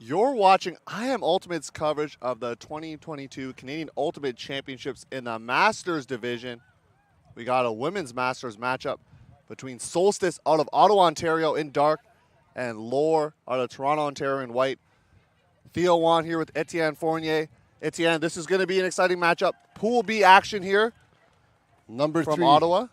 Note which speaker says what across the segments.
Speaker 1: You're watching I Am Ultimate's coverage of the 2022 Canadian Ultimate Championships in the Masters division. We got a women's Masters matchup between Solstice out of Ottawa, Ontario in dark and Lore out of Toronto, Ontario in white. Theo Wan here with Etienne Fournier. Etienne, this is going to be an exciting matchup. Pool B action here
Speaker 2: Number
Speaker 1: from
Speaker 2: three.
Speaker 1: Ottawa.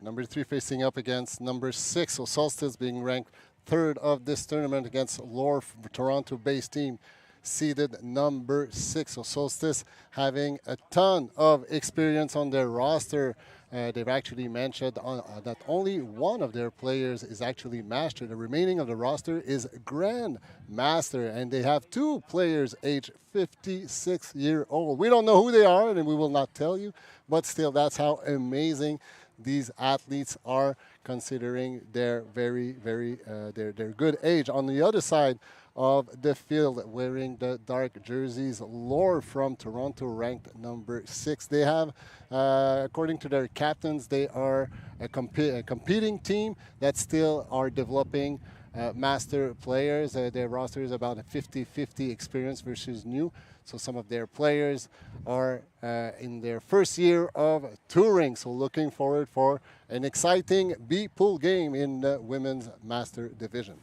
Speaker 2: Number 3 facing up against number 6. So Solstice being ranked third of this tournament against Lore, Toronto-based team, seeded number 6. So Solstice having a ton of experience on their roster. They've actually mentioned that only one of their players is actually master. The remaining of the roster is Grand Master, and they have 2 players aged 56-year-old. We don't know who they are, and we will not tell you, but still, that's how amazing these athletes are, considering their their good age. On the other side of the field, wearing the dark jerseys, Lore from Toronto, ranked number 6. They have, according to their captains, they are a competing team that still are developing master players. Their roster is about a 50-50 experience versus new. So some of their players are in their first year of touring. So looking forward for an exciting B-pool game in the women's master division.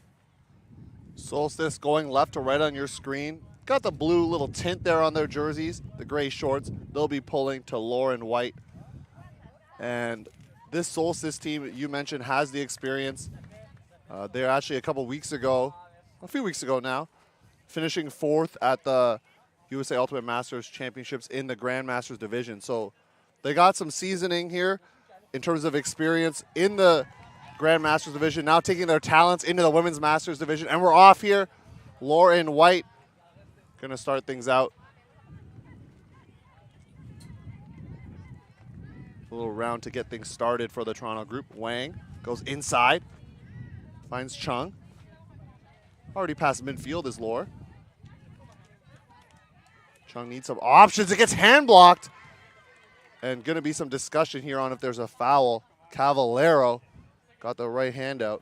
Speaker 1: Solstice going left to right on your screen. Got the blue little tint there on their jerseys, the gray shorts. They'll be pulling to Lore in white. And this Solstice team you mentioned has the experience. They're actually a few weeks ago now, finishing 4th at the USA Ultimate Masters Championships in the Grand Masters division. So they got some seasoning here in terms of experience in the Grand Masters division, now taking their talents into the Women's Masters division. And we're off here. Laura in white going to start things out. A little round to get things started for the Toronto group. Wang goes inside, finds Chung. Already past midfield is Lore. Chung needs some options. It gets hand blocked. And going to be some discussion here on if there's a foul. Cavallero got the right hand out.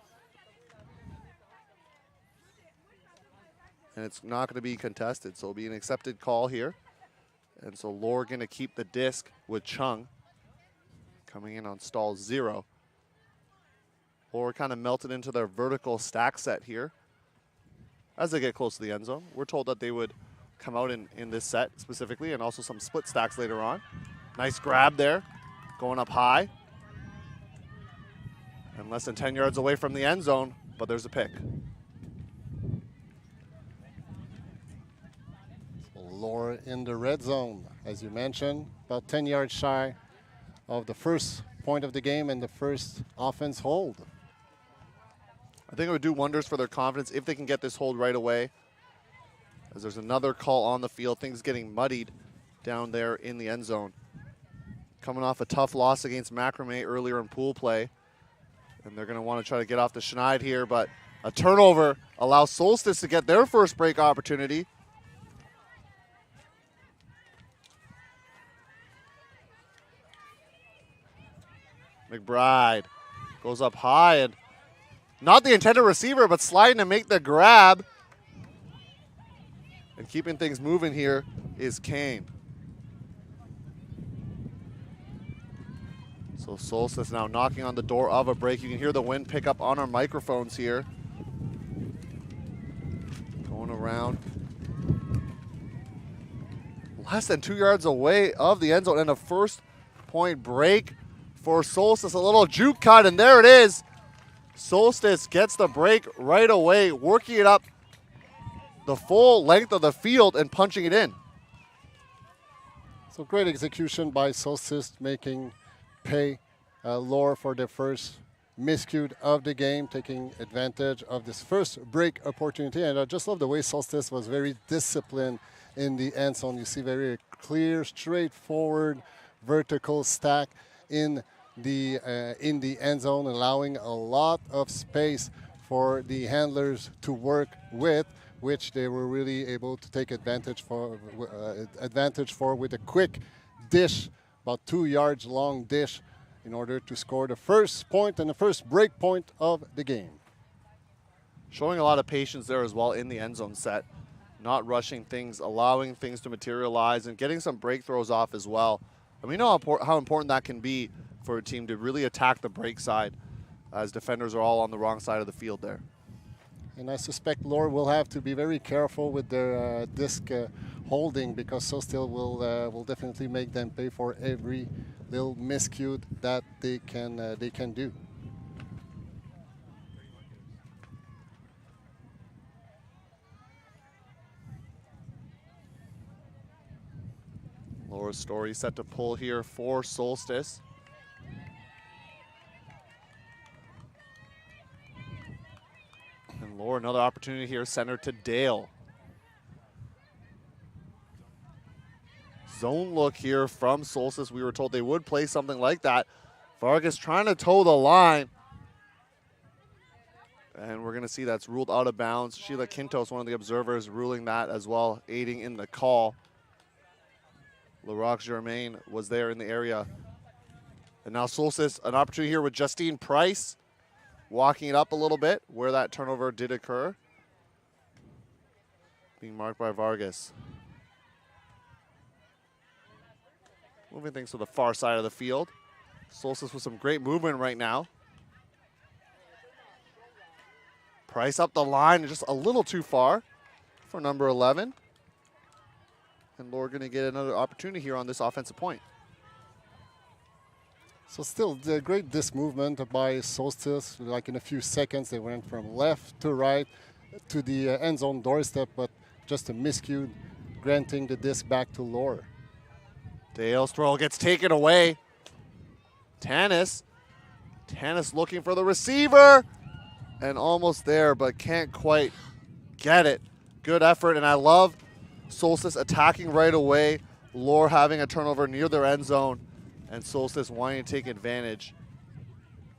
Speaker 1: And it's not going to be contested, so it'll be an accepted call here. And so Lore going to keep the disc with Chung coming in on stall 0. Lore kind of melted into their vertical stack set here as they get close to the end zone. We're told that they would come out in this set specifically, and also some split stacks later on. Nice grab there, going up high. And less than 10 yards away from the end zone, but there's a pick.
Speaker 2: Lore in the red zone, as you mentioned, about 10 yards shy of the first point of the game and the first offense hold.
Speaker 1: I think it would do wonders for their confidence if they can get this hold right away, as there's another call on the field. Things getting muddied down there in the end zone. Coming off a tough loss against Macrame earlier in pool play. And they're going to want to try to get off the schneid here, but a turnover allows Solstice to get their first break opportunity. McBride goes up high, and not the intended receiver, but sliding to make the grab. And keeping things moving here is Kane. So Solstice now knocking on the door of a break. You can hear the wind pick up on our microphones here. Going around. Less than 2 yards away of the end zone, and a first point break for Solstice. A little juke cut, and there it is. Solstice gets the break right away, working it up the full length of the field and punching it in.
Speaker 2: So great execution by Solstice, making pay Lore for their first miscue of the game, taking advantage of this first break opportunity. And I just love the way Solstice was very disciplined in the end zone. You see very clear, straightforward, vertical stack in the end zone, allowing a lot of space for the handlers to work with, which they were really able to take advantage for with a quick dish, about 2 yards long dish, in order to score the first point and the first break point of the game.
Speaker 1: Showing a lot of patience there as well in the end zone set. not rushing things, allowing things to materialize, and getting some break throws off as well. And we know how important that can be for a team to really attack the break side, as defenders are all on the wrong side of the field there.
Speaker 2: And I suspect Lore will have to be very careful with their disc holding, because Solstice will definitely make them pay for every little miscue that they can do.
Speaker 1: Lore's Story set to pull here for Solstice. And Lore, another opportunity here, center to Dale. Zone look here from Solstice. We were told they would play something like that. Vargas trying to toe the line. And we're going to see that's ruled out of bounds. Sheila Quintos, one of the observers, ruling that as well, aiding in the call. Laroque Germain was there in the area. And now Solstice, an opportunity here with Justine Price, walking it up a little bit where that turnover did occur. Being marked by Vargas. Moving things to the far side of the field. Solstice with some great movement right now. Price up the line, just a little too far for number 11. And Lore going to get another opportunity here on this offensive point.
Speaker 2: So still the great disc movement by Solstice. Like in a few seconds, they went from left to right to the end zone doorstep, but just a miscue, granting the disc back to Lore.
Speaker 1: Dale's throw gets taken away. Tanis looking for the receiver. And almost there, but can't quite get it. Good effort, and I love Solstice attacking right away. Lore having a turnover near their end zone, and Solstice wanting to take advantage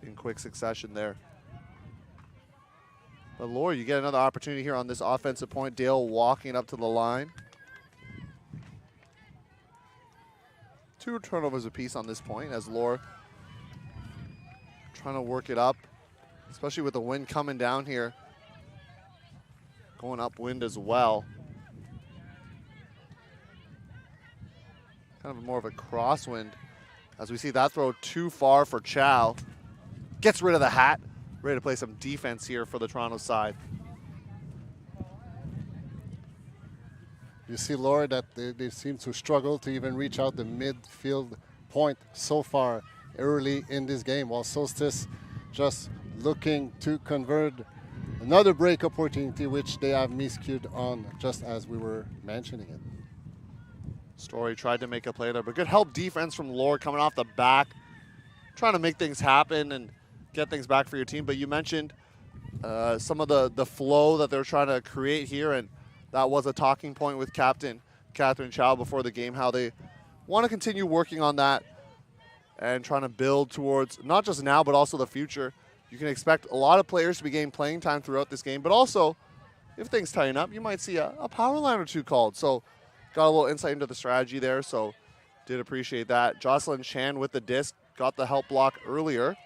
Speaker 1: in quick succession there. But Lore, you get another opportunity here on this offensive point. Dale walking up to the line. 2 turnovers apiece on this point as Lore trying to work it up, especially with the wind coming down here. Going upwind as well. Kind of more of a crosswind as we see that throw too far for Chow. Gets rid of the hat. Ready to play some defense here for the Toronto side.
Speaker 2: You see, Lore, that they seem to struggle to even reach out the midfield point so far early in this game, while Solstice just looking to convert another break opportunity, which they have miscued on, just as we were mentioning it.
Speaker 1: Story tried to make a play there, but good help defense from Lore coming off the back, trying to make things happen and get things back for your team. But you mentioned some of the flow that they're trying to create here, and that was a talking point with Captain Catherine Chow before the game, how they want to continue working on that and trying to build towards not just now, but also the future. You can expect a lot of players to be getting playing time throughout this game, but also if things tighten up, you might see a power line or two called. So got a little insight into the strategy there, so did appreciate that. Jocelyn Chan with the disc, got the help block earlier.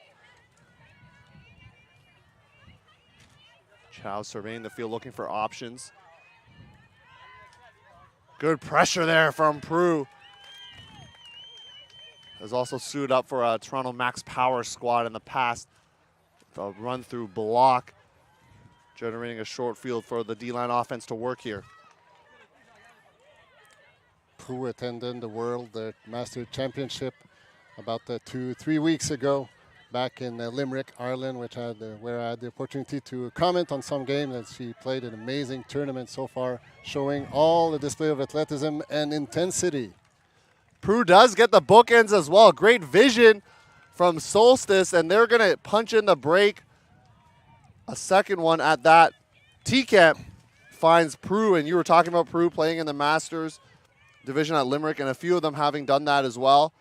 Speaker 1: Chow surveying the field, looking for options. Good pressure there from Prue. Has also suited up for a Toronto Max Power squad in the past. The run through block, generating a short field for the D-line offense to work here.
Speaker 2: Prue attended the World Master Championship about 2-3 weeks ago back in Limerick, Ireland, where I had the opportunity to comment on some games, and she played an amazing tournament so far, showing all the display of athleticism and intensity.
Speaker 1: Prue does get the bookends as well. Great vision from Solstice, and they're going to punch in the break. A second one at that. T-Camp finds Prue, and you were talking about Prue playing in the Masters division at Limerick, and a few of them having done that as well.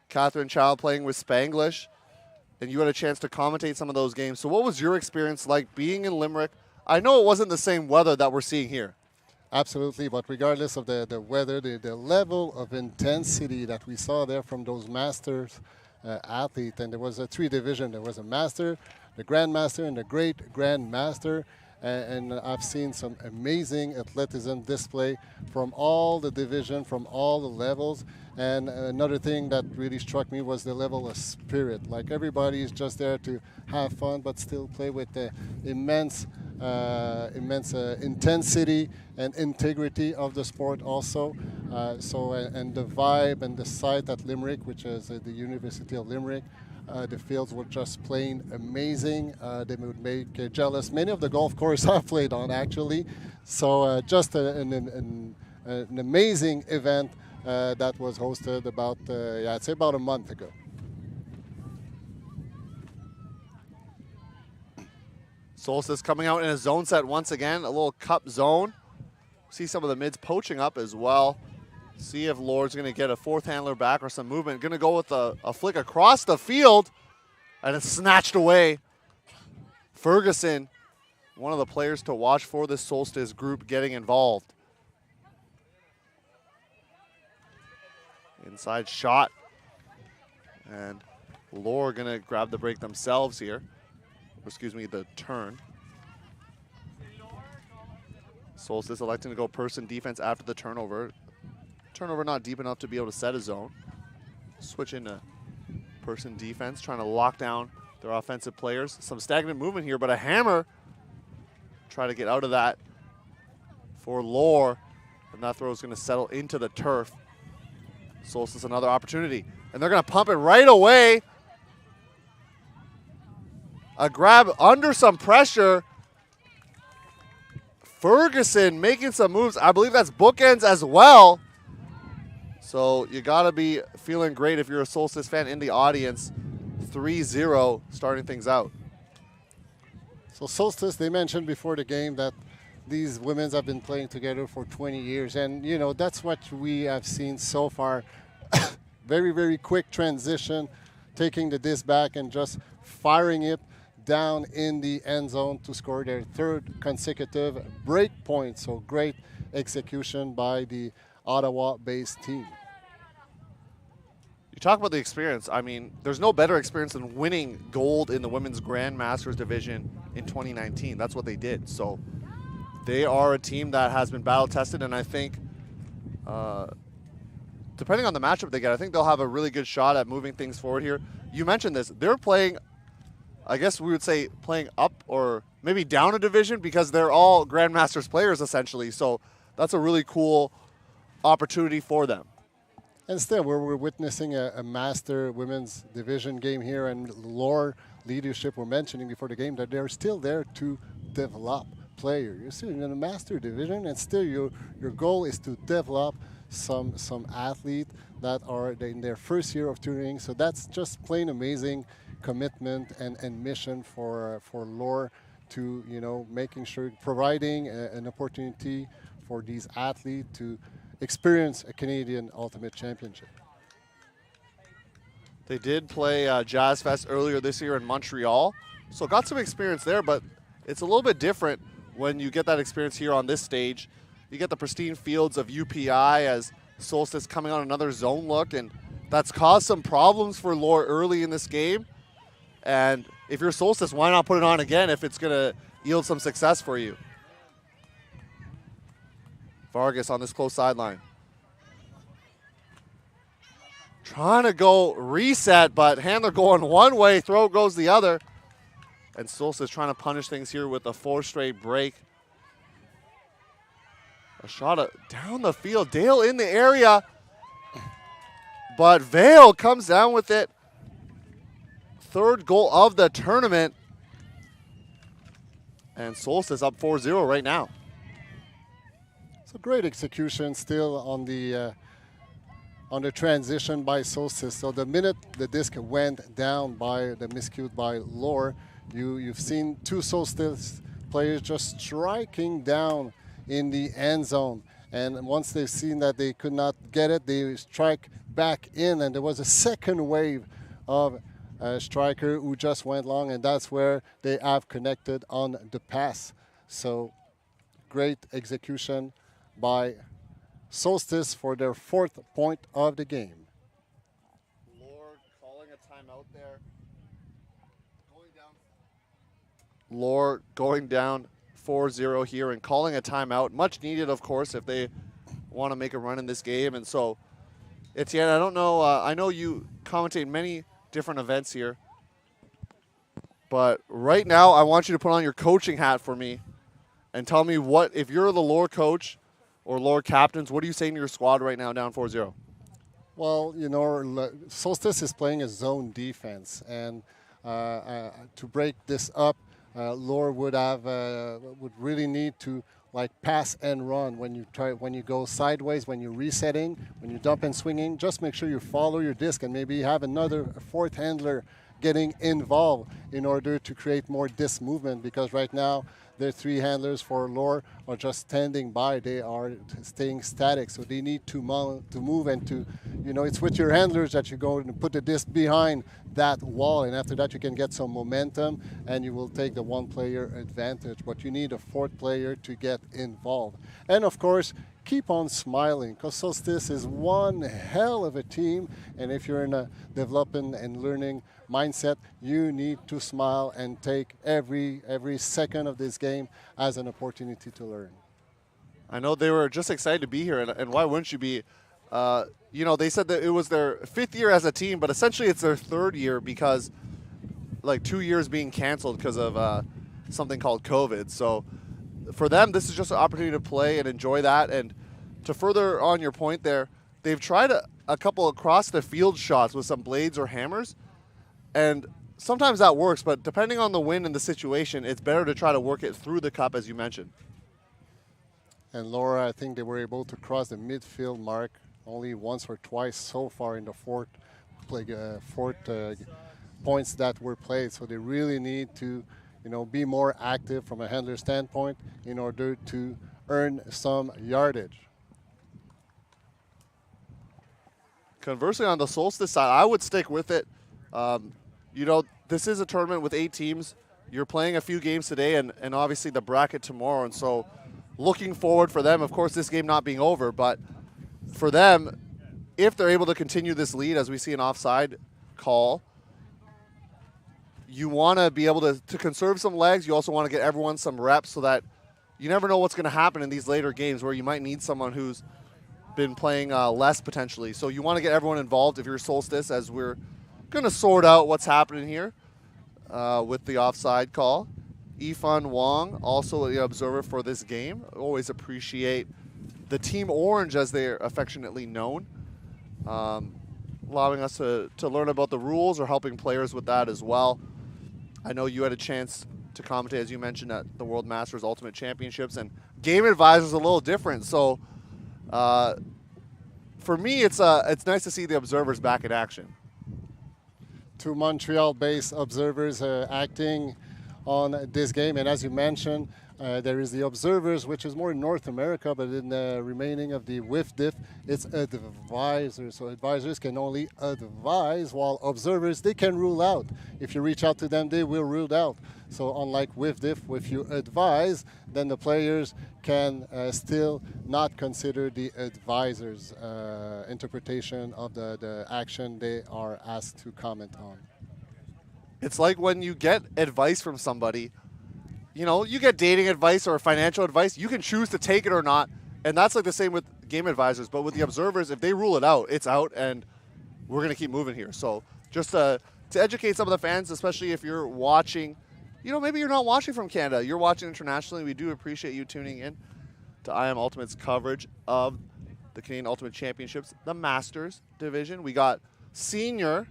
Speaker 1: Catherine Chow playing with Spanglish, and you had a chance to commentate some of those games. So what was your experience like being in Limerick? I know it wasn't the same weather that we're seeing here.
Speaker 2: Absolutely, but regardless of the weather, the level of intensity that we saw there from those Masters athletes, and there was a 3 division. There was a Master, the Grandmaster, and the Great Grandmaster. and I've seen some amazing athleticism display from all the division, from all the levels. And another thing that really struck me was the level of spirit. Like everybody is just there to have fun, but still play with the immense intensity and integrity of the sport also. And the vibe and the site at Limerick, which is the University of Limerick, the fields were just plain amazing. They would make jealous many of the golf courses I've played on, actually. So just an amazing event that was hosted about, I'd say about a month ago.
Speaker 1: Solstice coming out in a zone set once again, a little cup zone. See some of the mids poaching up as well. See if Lord's going to get a fourth handler back or some movement. Going to go with a flick across the field, and it's snatched away. Ferguson, one of the players to watch for this Solstice group, getting involved. Inside shot. And Lord going to grab the break themselves here. Or excuse me, the turn. Solstice electing to go person defense after the turnover. Turnover not deep enough to be able to set a zone. Switch into person defense, trying to lock down their offensive players. Some stagnant movement here, but a hammer. Try to get out of that for Lore. And that throw is going to settle into the turf. Solstice another opportunity. And they're going to pump it right away. A grab under some pressure. Ferguson making some moves. I believe that's bookends as well. So you got to be feeling great if you're a Solstice fan in the audience. 3-0 starting things out.
Speaker 2: So Solstice, they mentioned before the game that these women have been playing together for 20 years. And, you know, that's what we have seen so far. Very, very quick transition, taking the disc back and just firing it down in the end zone to score their third consecutive break point. So great execution by the Ottawa-based team.
Speaker 1: You talk about the experience. I mean, there's no better experience than winning gold in the Women's Grandmasters division in 2019. That's what they did. So they are a team that has been battle-tested, and I think depending on the matchup they get, I think they'll have a really good shot at moving things forward here. You mentioned this. They're playing, I guess we would say, playing up or maybe down a division because they're all Grandmasters players, essentially. So that's a really cool opportunity for them.
Speaker 2: And still, we're witnessing a master women's division game here, and Lore leadership were mentioning before the game that they're still there to develop players. You're still in a master division, and still your goal is to develop some athletes that are in their first year of touring. So that's just plain amazing commitment and mission for Lore to, you know, making sure, providing an opportunity for these athletes to experience a Canadian Ultimate Championship.
Speaker 1: They did play Jazz Fest earlier this year in Montreal, so got some experience there, but it's a little bit different when you get that experience here on this stage. You get the pristine fields of UPI as Solstice coming on another zone look, and that's caused some problems for Lore early in this game. And if you're Solstice, why not put it on again if it's going to yield some success for you? Vargas on this close sideline. Trying to go reset, but handler going one way, throw goes the other. And Solstice trying to punish things here with a 4 straight break. A shot down the field. Dale in the area. But Vale comes down with it. Third goal of the tournament. And Solstice up 4-0 right now.
Speaker 2: So great execution still on the transition by Solstice. So the minute the disc went down by the miscue by Lore, you've seen two Solstice players just striking down in the end zone. And once they've seen that they could not get it, they strike back in. And there was a second wave of a striker who just went long, and that's where they have connected on the pass. So great execution by Solstice for their 4th point of the game.
Speaker 1: Lore calling a timeout there. Lore going down 4-0 here and calling a timeout. Much needed, of course, if they want to make a run in this game. And so, Etienne, I don't know. I know you commentate many different events here. But right now, I want you to put on your coaching hat for me and tell me what, if you're the Lohr coach or Lohr captains, what are you saying to your squad right now down 4-0?
Speaker 2: Well, Solstice is playing a zone defense, and to break this up, Lohr would really need to like pass and run when you go sideways, when you're resetting, when you dump and swinging. Just make sure you follow your disc and maybe have another fourth handler getting involved in order to create more disc movement, because right now the three handlers for Lohr are just standing by. They are staying static, so they need to move and to, it's with your handlers that you go and put the disc behind that wall, and after that you can get some momentum and you will take the one player advantage. But you need a fourth player to get involved. And of course, keep on smiling, because Solstice is one hell of a team, and if you're in a developing and learning mindset, you need to smile and take every second of this game as an opportunity to learn.
Speaker 1: I know they were just excited to be here, and why wouldn't you be? They said that it was their 5th year as a team, but essentially it's their 3rd year because, like, 2 years being canceled because of something called COVID. So for them, this is just an opportunity to play and enjoy that. And to further on your point there, they've tried a couple across the field shots with some blades or hammers, and sometimes that works, but depending on the wind and the situation, it's better to try to work it through the cup, as you mentioned.
Speaker 2: And Laura, I think they were able to cross the midfield mark only once or twice so far in the fourth points that were played. So they really need to, be more active from a handler standpoint in order to earn some yardage.
Speaker 1: Conversely, on the Solstice side, I would stick with it. This is a tournament with 8 teams. You're playing a few games today and obviously the bracket tomorrow. And so looking forward for them, of course, this game not being over, but for them, if they're able to continue this lead, as we see an offside call, you want to be able to conserve some legs. You also want to get everyone some reps so that you never know what's going to happen in these later games where you might need someone who's been playing less potentially. So you want to get everyone involved if you're Solstice, as we're going to sort out what's happening here with the offside call. Yifan Wong, also the observer for this game. Always appreciate the Team Orange, as they're affectionately known, allowing us to learn about the rules or helping players with that as well. I know you had a chance to commentate, as you mentioned, at the World Masters Ultimate Championships, and Game Advisor's a little different. So for me, it's nice to see the observers back in action.
Speaker 2: 2 Montreal-based observers acting on this game, and as you mentioned, there is the observers, which is more in North America, but in the remaining of the WIFDIF, it's advisors. So advisors can only advise, while observers, they can rule out. If you reach out to them, they will rule out. So unlike WIFDIF, if you advise, then the players can still not consider the advisor's interpretation of the action they are asked to comment on.
Speaker 1: It's like when you get advice from somebody, you get dating advice or financial advice, you can choose to take it or not. And that's like the same with game advisors. But with the observers, if they rule it out, it's out, and we're going to keep moving here. So just to educate some of the fans, especially if you're watching, maybe you're not watching from Canada, you're watching internationally. We do appreciate you tuning in to IM Ultimate's coverage of the Canadian Ultimate Championships, the Masters division. We got Senior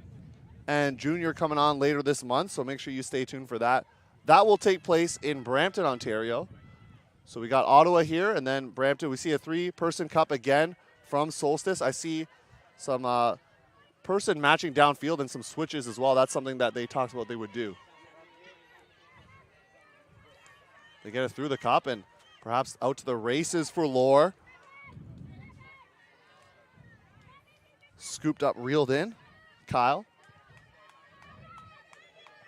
Speaker 1: and Junior coming on later this month, so make sure you stay tuned for that. That will take place in Brampton, Ontario. So we got Ottawa here, and then Brampton. We see a 3-person cup again from Solstice. I see some person matching downfield and some switches as well. That's something that they talked about they would do. They get it through the cup and perhaps out to the races for Lohr. Scooped up, reeled in. Kyle.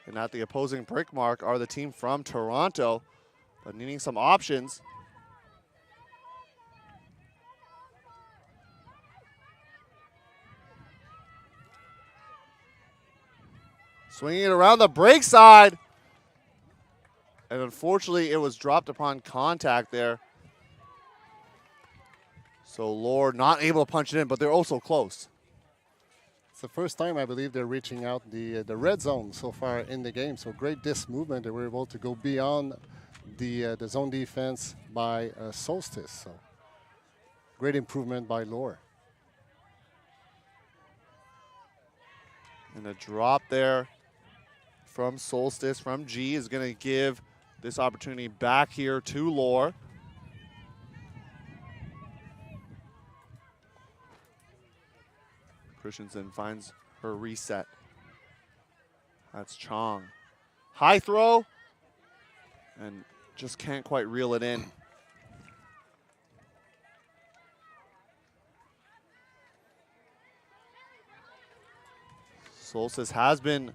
Speaker 1: And at the opposing brick mark are the team from Toronto, but needing some options. Swinging it around the break side. And unfortunately, it was dropped upon contact there. So Lore not able to punch it in, but they're also close.
Speaker 2: It's the first time I believe they're reaching out the red zone so far in the game. So great disc movement. They were able to go beyond the zone defense by Solstice. So great improvement by Lore.
Speaker 1: And a drop there from Solstice, from G, is going to give this opportunity back here to Lore. Christensen finds her reset. That's Chong. High throw, and just can't quite reel it in. Solstice has been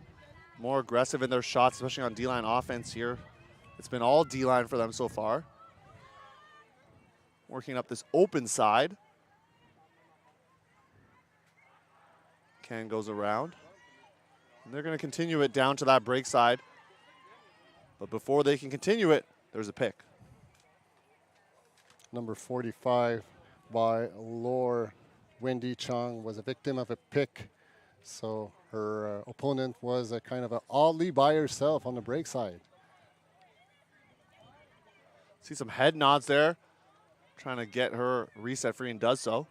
Speaker 1: more aggressive in their shots, especially on D-line offense here. It's been all D-line for them so far. Working up this open side. Ken goes around. And they're going to continue it down to that break side. But before they can continue it, there's a pick.
Speaker 2: Number 45 by Lore, Wendy Chong, was a victim of a pick. So her opponent was kind of oddly by herself on the break side.
Speaker 1: See some head nods there. Trying to get her reset free and does so.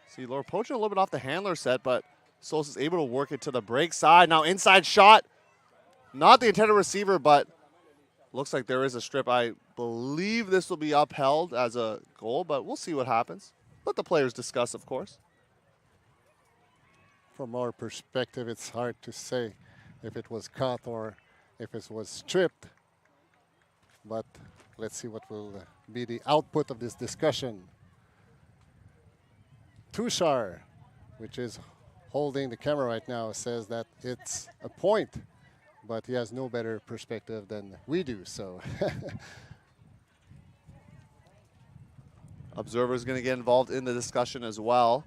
Speaker 1: See, Lore poaching a little bit off the handler set, but Solstice is able to work it to the break side. Now inside shot. Not the intended receiver, but looks like there is a strip. I believe this will be upheld as a goal, but we'll see what happens. Let the players discuss, of course.
Speaker 2: From our perspective, it's hard to say if it was caught or if it was stripped. But let's see what will be the output of this discussion. Tushar, which is holding the camera right now, says that it's a point, but he has no better perspective than we do. So
Speaker 1: Observer's going to get involved in the discussion as well.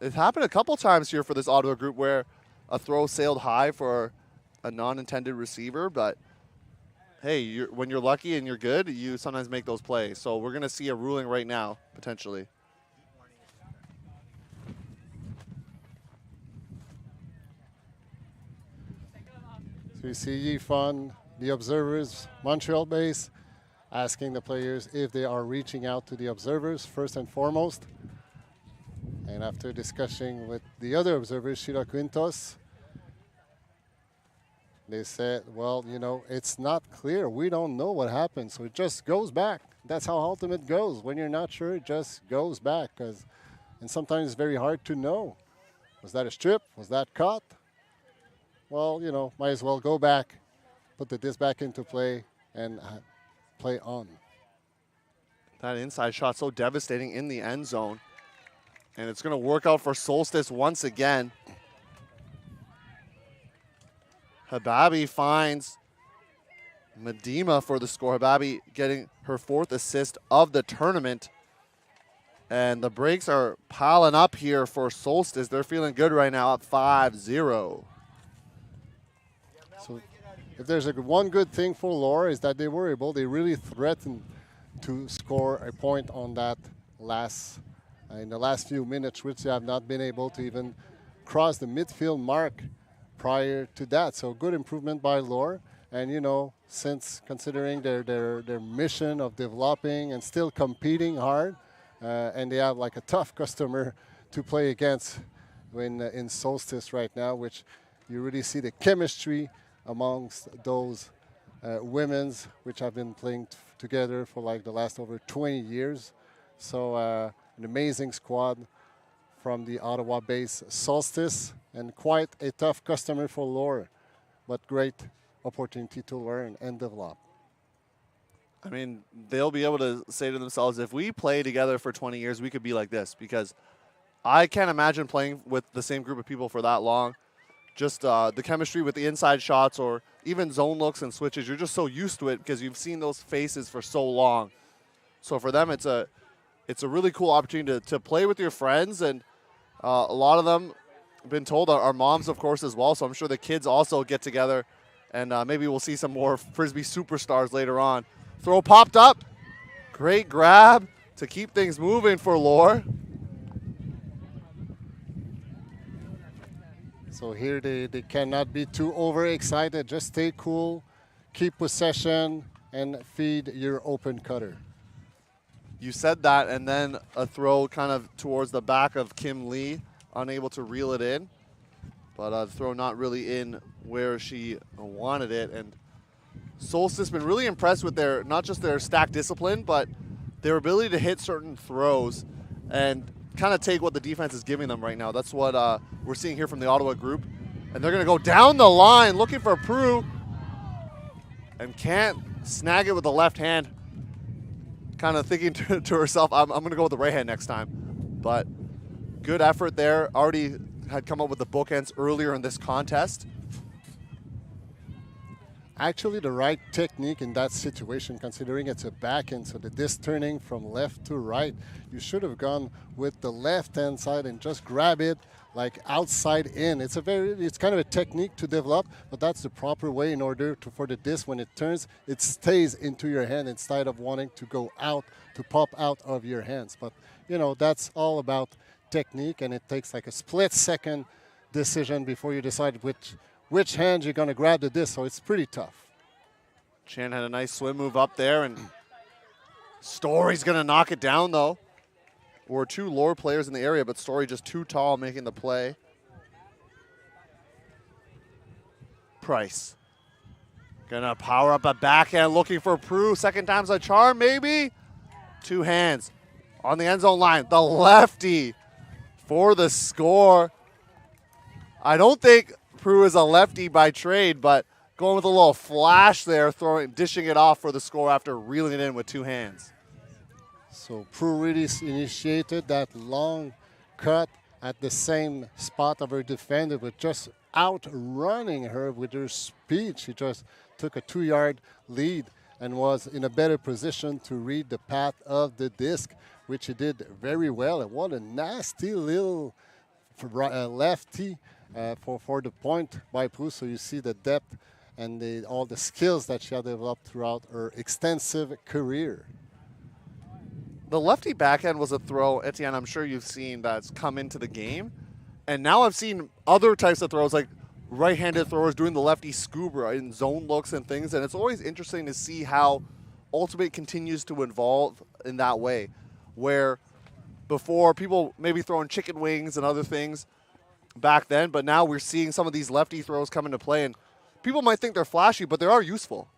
Speaker 1: It happened a couple times here for this Ottawa group where a throw sailed high for a non-intended receiver, but hey, when you're lucky and you're good, you sometimes make those plays. So we're going to see a ruling right now, potentially.
Speaker 2: So you see Yifan, the observers, Montreal base, asking the players if they are reaching out to the observers first and foremost. And after discussing with the other observers, Shira Quintos, they said, well, you know, it's not clear. We don't know what happened. So it just goes back. That's how ultimate goes. When you're not sure, it just goes back. And sometimes it's very hard to know. Was that a strip? Was that caught? Well, you know, might as well go back, put the disc back into play, and play on.
Speaker 1: That inside shot so devastating in the end zone. And it's going to work out for Solstice once again. Hababi finds Medema for the score. Hababi getting her 4th assist of the tournament. And the breaks are piling up here for Solstice. They're feeling good right now at 5-0.
Speaker 2: So if there's one good thing for Lore is that they really threatened to score a point on that in the last few minutes, which they have not been able to even cross the midfield mark prior to that. So good improvement by Lore. And, you know, since considering their mission of developing and still competing hard, and they have like a tough customer to play against in Solstice right now, which you really see the chemistry amongst those women's, which have been playing together for like the last over 20 years. So an amazing squad from the Ottawa base Solstice, and quite a tough customer for Lore, but great opportunity to learn and develop.
Speaker 1: I mean, they'll be able to say to themselves, if we play together for 20 years, we could be like this, because I can't imagine playing with the same group of people for that long. Just the chemistry with the inside shots or even zone looks and switches, you're just so used to it because you've seen those faces for so long. So for them, it's a really cool opportunity to play with your friends and A lot of them have been told are moms, of course, as well. So I'm sure the kids also get together, and maybe we'll see some more Frisbee superstars later on. Throw popped up. Great grab to keep things moving for Lore.
Speaker 2: So here they cannot be too overexcited. Just stay cool, keep possession, and feed your open cutter.
Speaker 1: You said that, and then a throw kind of towards the back of Kim Lee, unable to reel it in. But the throw not really in where she wanted it. And Solstice been really impressed with their, not just their stack discipline, but their ability to hit certain throws and kind of take what the defense is giving them right now. That's what we're seeing here from the Ottawa group. And they're going to go down the line looking for Prue and can't snag it with the left hand. Kind of thinking to herself, I'm going to go with the right hand next time. But good effort there. Already had come up with the bookends earlier in this contest.
Speaker 2: Actually, the right technique in that situation, considering it's a backhand, so the disc turning from left to right, you should have gone with the left-hand side and just grab it like outside in. It's kind of a technique to develop, but that's the proper way in order for the disc, when it turns, it stays into your hand instead of wanting to go out, to pop out of your hands. But, you know, that's all about technique, and it takes like a split-second decision before you decide which hand you're going to grab the disc, so it's pretty tough.
Speaker 1: Chan had a nice swim move up there, and Story's going to knock it down, though. We're two Lore players in the area, but Story just too tall making the play. Price. Gonna power up a backhand, looking for Prue. Second time's a charm, maybe? Two hands on the end zone line. The lefty for the score. I don't think Prue is a lefty by trade, but going with a little flash there, dishing it off for the score after reeling it in with two hands.
Speaker 2: So Prue really initiated that long cut at the same spot of her defender, but just outrunning her with her speed. She just took a 2-yard lead and was in a better position to read the path of the disc, which she did very well. And what a nasty little lefty for the point by Prue. So you see the depth and all the skills that she had developed throughout her extensive career.
Speaker 1: The lefty backhand was a throw, Etienne, I'm sure you've seen that's come into the game. And now I've seen other types of throws, like right-handed throwers doing the lefty scuba in zone looks and things. And it's always interesting to see how Ultimate continues to evolve in that way, where before people maybe throwing chicken wings and other things back then, but now we're seeing some of these lefty throws come into play. And people might think they're flashy, but they are useful.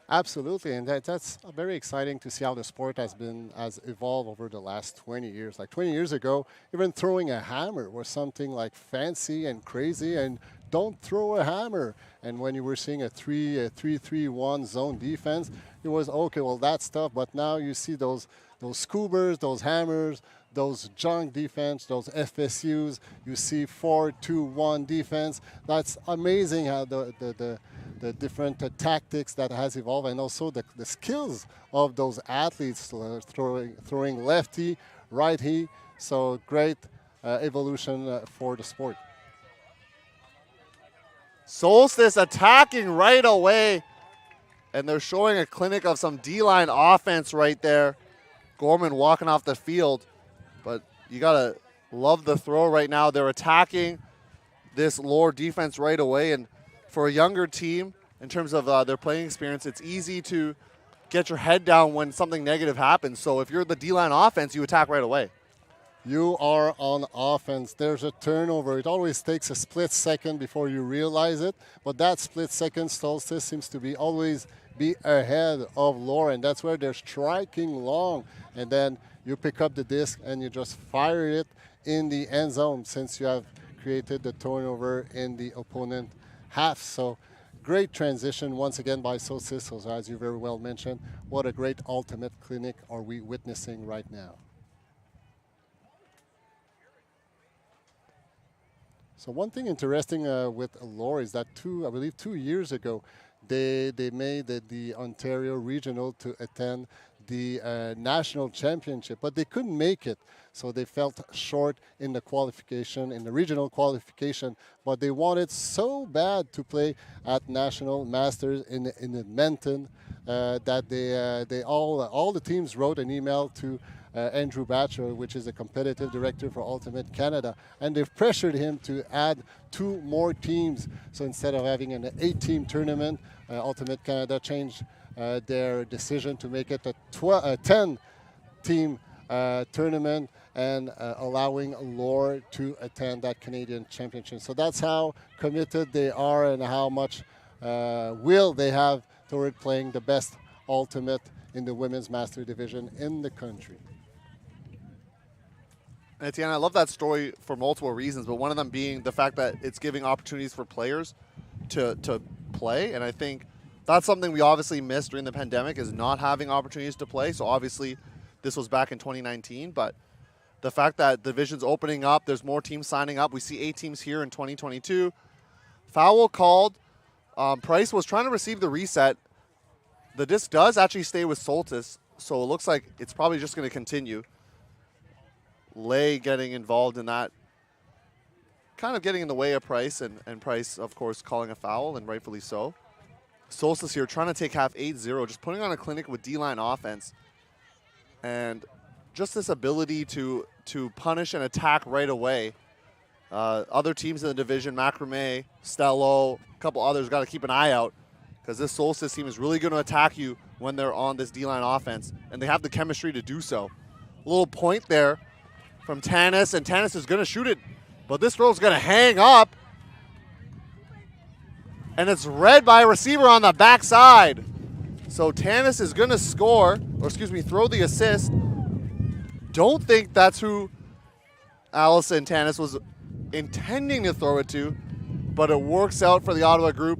Speaker 2: Absolutely, and that's very exciting to see how the sport has evolved over the last 20 years. Like 20 years ago, even throwing a hammer was something like fancy and crazy, and don't throw a hammer. And when you were seeing a 3-3-1 zone defense, it was okay, well, that's tough. But now you see those scoobers, those hammers, those junk defense, those FSUs. You see 4-2-1 defense. That's amazing how the different tactics that has evolved, and also the skills of those athletes throwing lefty, righty. So great evolution for the sport.
Speaker 1: Solstice attacking right away, and they're showing a clinic of some D-line offense right there. Gorman walking off the field, but you gotta love the throw right now. They're attacking this Lore defense right away, and for a younger team, in terms of their playing experience, it's easy to get your head down when something negative happens. So if you're the D-line offense, you attack right away.
Speaker 2: You are on offense. There's a turnover. It always takes a split second before you realize it, but that split second, Solstice seems to always be ahead of Lore, and that's where they're striking long, and then you pick up the disc and you just fire it in the end zone since you have created the turnover in the opponent half. So great transition once again by Solstice. So as you very well mentioned, what a great ultimate clinic are we witnessing right now. So one thing interesting with Lore is that I believe 2 years ago, they made the Ontario Regional to attend the national championship, but they couldn't make it. So they felt short in the qualification, in the regional qualification, but they wanted so bad to play at national masters in Edmonton that they all the teams wrote an email to Andrew Batcher, which is the competitive director for Ultimate Canada, and they've pressured him to add two more teams. So instead of having an 8-team tournament, Ultimate Canada changed their decision to make it a 10-team tournament and allowing Lore to attend that Canadian Championship. So that's how committed they are and how much will they have toward playing the best ultimate in the women's master division in the country.
Speaker 1: Etienne, I love that story for multiple reasons, but one of them being the fact that it's giving opportunities for players to play, and I think that's something we obviously missed during the pandemic is not having opportunities to play. So obviously this was back in 2019, but the fact that division's opening up, there's more teams signing up. We see 8 teams here in 2022. Foul called. Price was trying to receive the reset. The disc does actually stay with Solstice, so it looks like it's probably just going to continue. Lay getting involved in that, kind of getting in the way of Price, and Price, of course, calling a foul, and rightfully so. Solstice here trying to take half 8-0, just putting on a clinic with D-line offense. And just this ability to punish and attack right away. Other teams in the division, Macrame, Stello, a couple others, got to keep an eye out because this Solstice team is really going to attack you when they're on this D-line offense, and they have the chemistry to do so. A little point there from Tanis, and Tanis is going to shoot it, but this throw is going to hang up. And it's read by a receiver on the backside. So Tanis is going to score, or excuse me, throw the assist. Don't think that's who Allison Tanis was intending to throw it to, but it works out for the Ottawa group.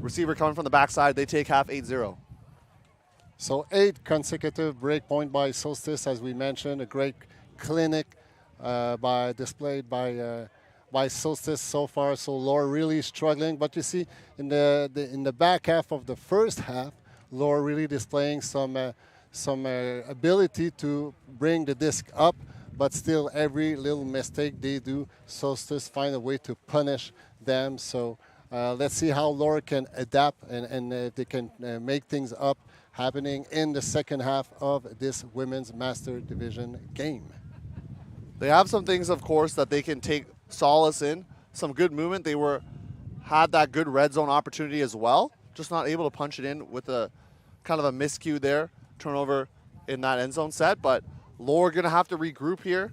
Speaker 1: Receiver coming from the backside, they take half 8-0.
Speaker 2: So 8 consecutive break point by Solstice, as we mentioned, a great clinic displayed by Solstice so far. So Lore really struggling, but you see in the back half of the first half, Lore really displaying some ability to bring the disc up, but still every little mistake they do, Solstice find a way to punish them. So let's see how Lore can adapt and they can make things up happening in the second half of this women's master division game.
Speaker 1: They have some things, of course, that they can take solace in. Some good movement. They had that good red zone opportunity as well. Just not able to punch it in with a kind of a miscue there. Turnover in that end zone set. But Lore going to have to regroup here.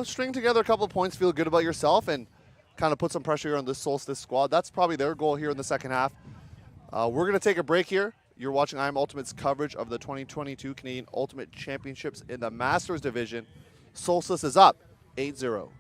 Speaker 1: String together a couple of points, feel good about yourself, and kind of put some pressure on this Solstice squad. That's probably their goal here in the second half. We're going to take a break here. You're watching I Am Ultimate's coverage of the 2022 Canadian Ultimate Championships in the Masters Division. Solstice is up 8-0.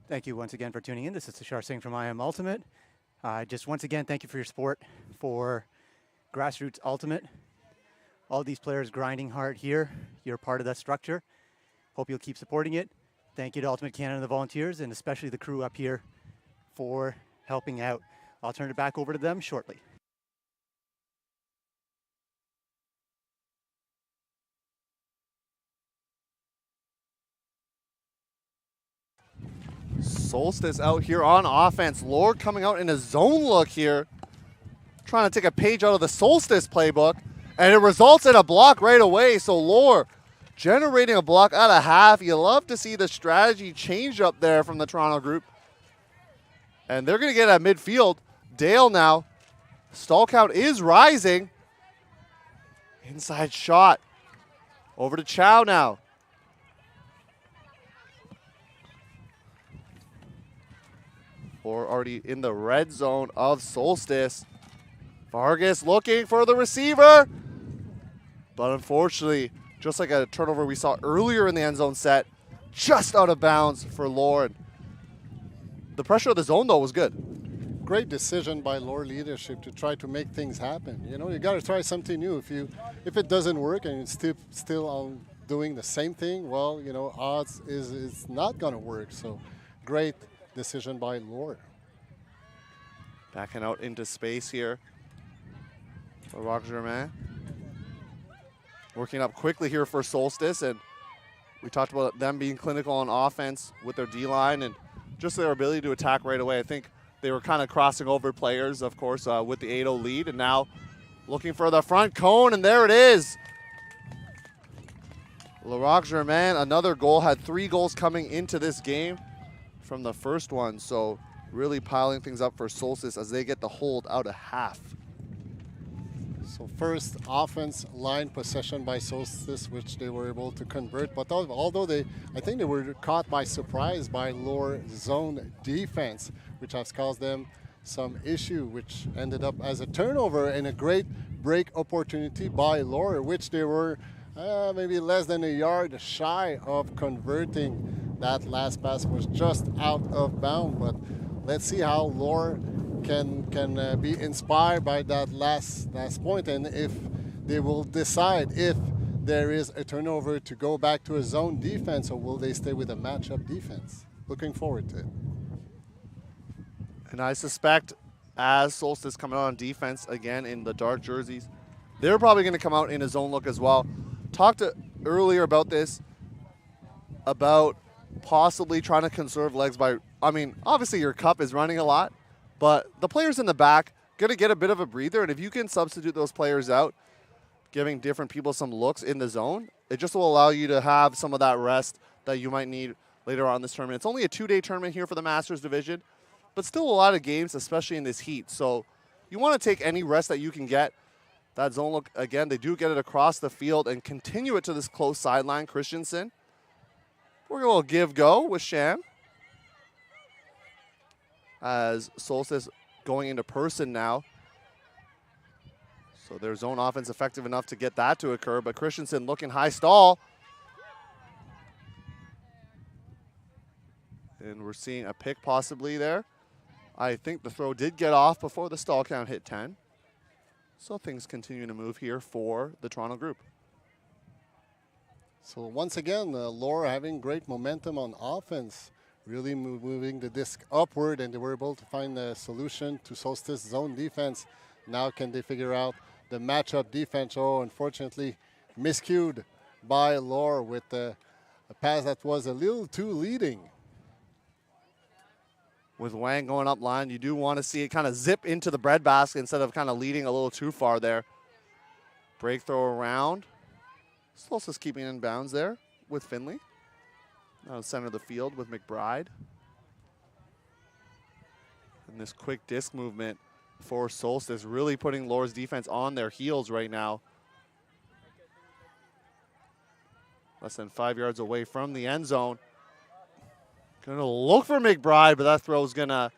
Speaker 3: Thank you once again for tuning in. This is Tushar Singh from I Am Ultimate. Just once again, thank you for your support for Grassroots Ultimate. All these players grinding hard here. You're part of that structure. Hope you'll keep supporting it. Thank you to Ultimate Canada and the volunteers, and especially the crew up here for helping out. I'll turn it back over to them shortly.
Speaker 1: Solstice out here on offense. Lord coming out in a zone look here. Trying to take a page out of the Solstice playbook. And it results in a block right away. So Lore generating a block out of half. You love to see the strategy change up there from the Toronto group. And they're going to get at midfield. Dale now. Stall count is rising. Inside shot. Over to Chow now. Or already in the red zone of Solstice. Vargas looking for the receiver. But unfortunately, just like a turnover we saw earlier in the end zone set, just out of bounds for Lauren. The pressure of the zone, though, was good.
Speaker 2: Great decision by Lore leadership to try to make things happen. You know, you got to try something new. If it doesn't work and it's still on doing the same thing, well, you know, odds is it's not going to work. So great decision by Lore.
Speaker 1: Backing out into space here for Rock Germain. Working up quickly here for Solstice, and we talked about them being clinical on offense with their D-line and just their ability to attack right away. I think they were kind of crossing over players, of course, with the 8-0 lead, and now looking for the front cone, and there it is. Laroc Germain, another goal, had 3 goals coming into this game from the first one, so really piling things up for Solstice as they get the hold out of half.
Speaker 2: So first offense line possession by Solstice, which they were able to convert. But although I think they were caught by surprise by Lore zone defense, which has caused them some issue, which ended up as a turnover and a great break opportunity by Lore, which they were maybe less than a yard shy of converting. That last pass was just out of bounds, but let's see how Lore can be inspired by that last point, and if they will decide if there is a turnover to go back to a zone defense, or will they stay with a matchup defense. Looking forward to it.
Speaker 1: And I suspect as Solstice coming out on defense again in the dark jerseys, they're probably going to come out in a zone look as well. Talked earlier about this, about possibly trying to conserve legs by, I mean, obviously your cup is running a lot, but the players in the back going to get a bit of a breather, and if you can substitute those players out, giving different people some looks in the zone, it just will allow you to have some of that rest that you might need later on in this tournament. It's only a 2-day tournament here for the Masters division, but still a lot of games, especially in this heat. So you want to take any rest that you can get. That zone look, again, they do get it across the field and continue it to this close sideline. Christensen. We're going to give go with Sham. As Solstice going into person now. So their zone offense effective enough to get that to occur, but Christensen looking high stall. And we're seeing a pick possibly there. I think the throw did get off before the stall count hit 10. So things continue to move here for the Toronto group.
Speaker 2: So once again, Lore having great momentum on offense, really moving the disc upward, and they were able to find a solution to Solstice zone defense. Now can they figure out the matchup defense? Oh, unfortunately, miscued by Lore with a pass that was a little too leading.
Speaker 1: With Wang going up line, you do want to see it kind of zip into the breadbasket instead of kind of leading a little too far there. Break throw around. Solstice keeping in bounds there with Finley. Now center of the field with McBride. And this quick disc movement for Solstice really putting Lore's defense on their heels right now. Less than 5 yards away from the end zone. Gonna look for McBride, but that throw's gonna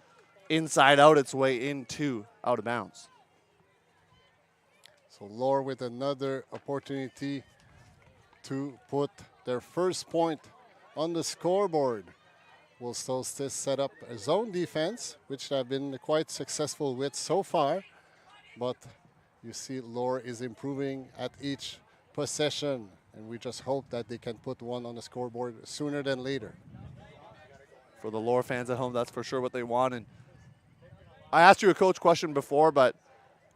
Speaker 1: inside out its way into out of bounds.
Speaker 2: So Lore with another opportunity to put their first point on the scoreboard. will Solstice set up a zone defense, which they've been quite successful with so far. But you see Lore is improving at each possession, and we just hope that they can put one on the scoreboard sooner than later.
Speaker 1: For the Lore fans at home, that's for sure what they want. And I asked you a coach question before, but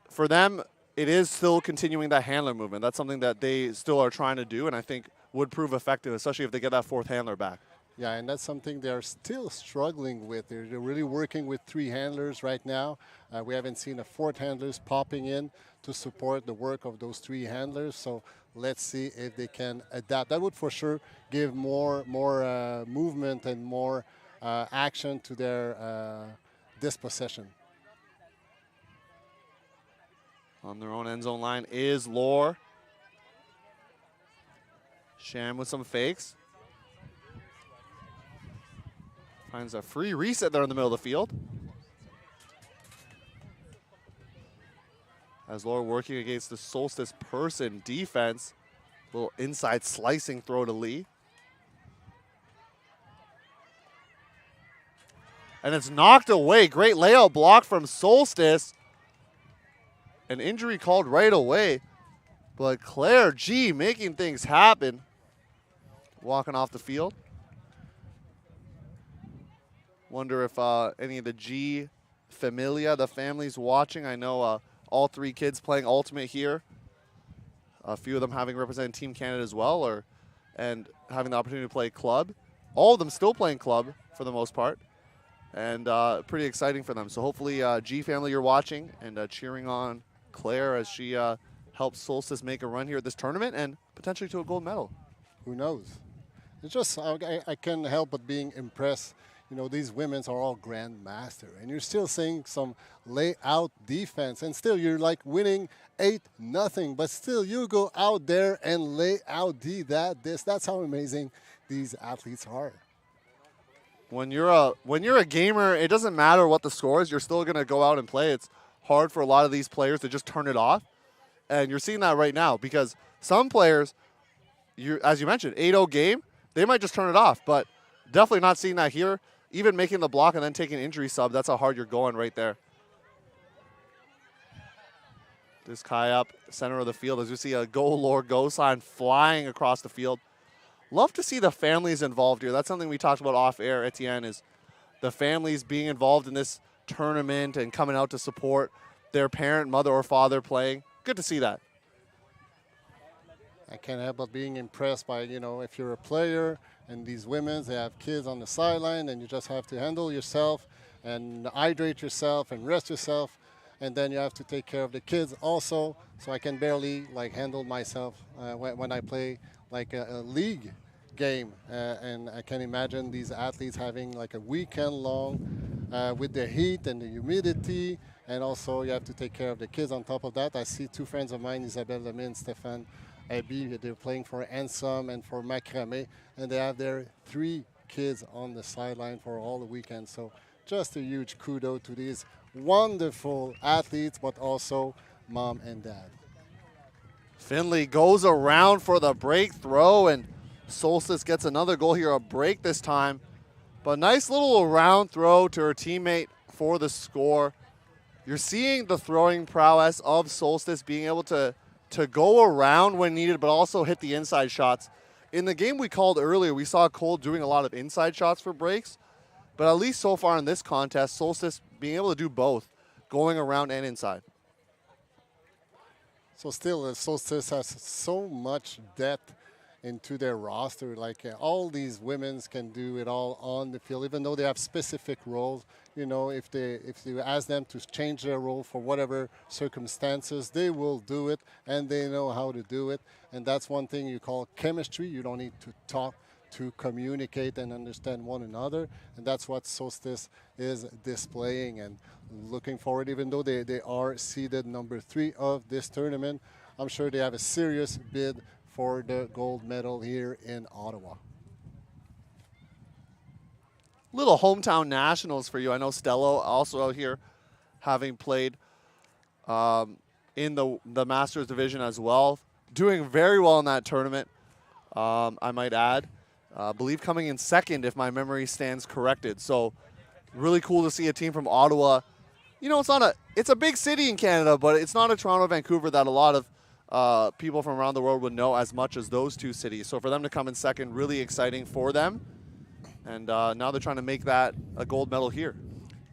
Speaker 1: for them, it is still continuing that handler movement. That's something that they still are trying to do, and I think would prove effective, especially if they get that fourth handler back.
Speaker 2: Yeah, and that's something they're still struggling with. They're really working with 3 handlers right now. We haven't seen a 4th handlers popping in to support the work of those 3 handlers. So let's see if they can adapt. That would for sure give more movement and more action to their this possession.
Speaker 1: On their own end zone line is Lore. Sham with some fakes. Finds a free reset there in the middle of the field. As Lore working against the Solstice person defense. Little inside slicing throw to Lee. And it's knocked away. Great layout block from Solstice. An injury called right away. But Claire G making things happen. Walking off the field. Wonder if any of the G familia, the families watching. I know all 3 kids playing Ultimate here. A few of them having represented Team Canada as well, and having the opportunity to play club. All of them still playing club for the most part. And pretty exciting for them. So hopefully G family, you're watching and cheering on Claire as she helps Solstice make a run here at this tournament and potentially to a gold medal.
Speaker 2: Who knows? It's just, I can't help but being impressed. You know, these women are all grandmaster, and you're still seeing some layout defense, and still you're like winning 8-0, but still you go out there and lay out this. That's how amazing these athletes are.
Speaker 1: When you're a gamer, it doesn't matter what the score is. You're still gonna go out and play. It's hard for a lot of these players to just turn it off, and you're seeing that right now because some players, as you mentioned, 8-0 game, they might just turn it off, but definitely not seeing that here. Even making the block and then taking an injury sub, that's how hard you're going right there. This Kai up center of the field as you see a Go Lore Go sign flying across the field. Love to see the families involved here. That's something we talked about off air, Etienne, is the families being involved in this tournament and coming out to support their parent, mother, or father playing. Good to see that.
Speaker 2: I can't help but being impressed by, you know, if you're a player and these women, they have kids on the sideline and you just have to handle yourself and hydrate yourself and rest yourself. And then you have to take care of the kids also. So I can barely like handle myself when I play like a league game. And I can imagine these athletes having like a weekend long with the heat and the humidity. And also you have to take care of the kids on top of that. I see 2 friends of mine, Isabelle Lemine, Stéphane Abby, they're playing for Ensom and for Macramé, and they have their 3 kids on the sideline for all the weekend. So just a huge kudos to these wonderful athletes, but also mom and dad.
Speaker 1: Finley goes around for the break throw, and Solstice gets another goal here, a break this time. But nice little around throw to her teammate for the score. You're seeing the throwing prowess of Solstice being able to go around when needed, but also hit the inside shots. In the game we called earlier, we saw Cole doing a lot of inside shots for breaks, but at least so far in this contest, Solstice being able to do both, going around and inside.
Speaker 2: So still, Solstice has so much depth into their roster. Like all these women can do it all on the field, even though they have specific roles. You know, if you ask them to change their role for whatever circumstances, they will do it, and they know how to do it. And that's one thing you call chemistry. You don't need to talk to communicate and understand one another, and that's what Solstice is displaying. And looking forward, even though they are seeded number 3 of this tournament, I'm sure they have a serious bid for the gold medal here in Ottawa.
Speaker 1: Little hometown nationals for you. I know Stello also out here having played in the Masters division as well. Doing very well in that tournament, I might add. I believe coming in second if my memory stands corrected. So really cool to see a team from Ottawa. You know, it's a big city in Canada, but it's not a Toronto, Vancouver that a lot of people from around the world would know as much as those two cities. So for them to come in second, really exciting for them. And now they're trying to make that a gold medal here.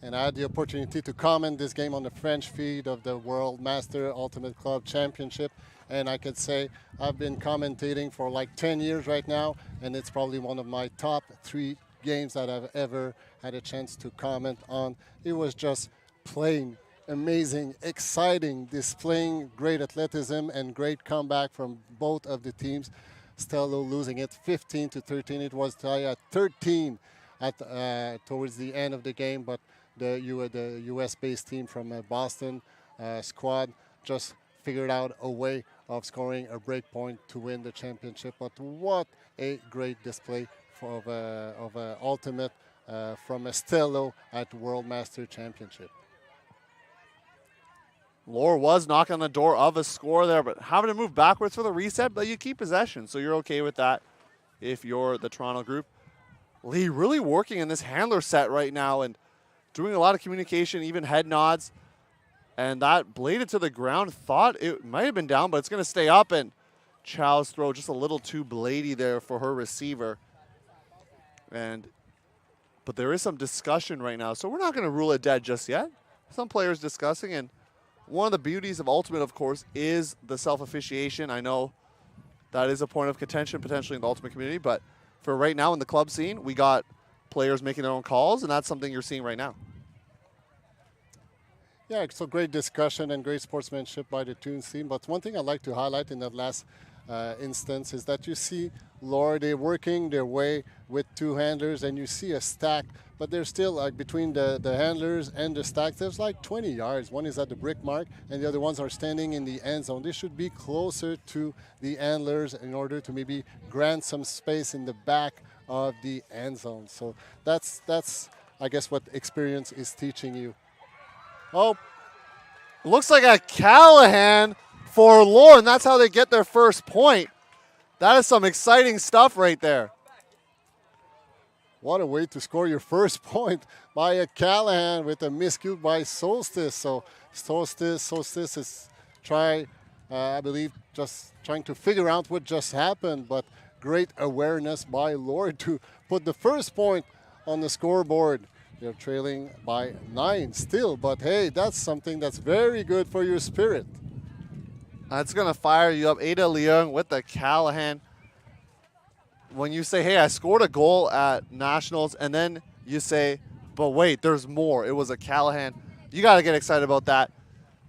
Speaker 2: And I had the opportunity to comment this game on the French feed of the World Master Ultimate Club Championship. And I could say I've been commentating for like 10 years right now, and it's probably one of my top 3 games that I've ever had a chance to comment on. It was just plain amazing, exciting, displaying great athleticism and great comeback from both of the teams. Stello losing it 15-13. It was tied at 13 towards the end of the game, but the U.S.-based team from Boston squad just figured out a way of scoring a break point to win the championship. But what a great display of ultimate from Stello at World Master Championship.
Speaker 1: Lohr was knocking on the door of a score there, but having to move backwards for the reset, but you keep possession, so you're okay with that if you're the Toronto group. Lee really working in this handler set right now and doing a lot of communication, even head nods. And that bladed to the ground. Thought it might have been down, but it's going to stay up. And Chow's throw just a little too blady there for her receiver. But there is some discussion right now, so we're not going to rule it dead just yet. Some players discussing, and one of the beauties of Ultimate, of course, is the self-officiation. I know that is a point of contention potentially in the Ultimate community, but for right now in the club scene, we got players making their own calls, and that's something you're seeing right now.
Speaker 2: Yeah, so great discussion and great sportsmanship by the Toons team. But one thing I'd like to highlight in that last instance is that you see Lohr, they're working their way with 2 handlers, and you see a stack, but they're still like between the handlers and the stack, there's like 20 yards. One is at the brick mark, and the other ones are standing in the end zone. They should be closer to the handlers in order to maybe grant some space in the back of the end zone. So that's I guess what experience is teaching you.
Speaker 1: Oh, looks like a Callahan for Lohr, and that's how they get their first point. That is some exciting stuff right there.
Speaker 2: What a way to score your first point by a Callahan with a miscue by Solstice. So Solstice is I believe, just trying to figure out what just happened, but great awareness by Lohr to put the first point on the scoreboard. They're trailing by 9 still, but hey, that's something that's very good for your spirit.
Speaker 1: That's going to fire you up. Ada Leung with the Callahan. When you say, hey, I scored a goal at Nationals, and then you say, but wait, there's more. It was a Callahan. You got to get excited about that.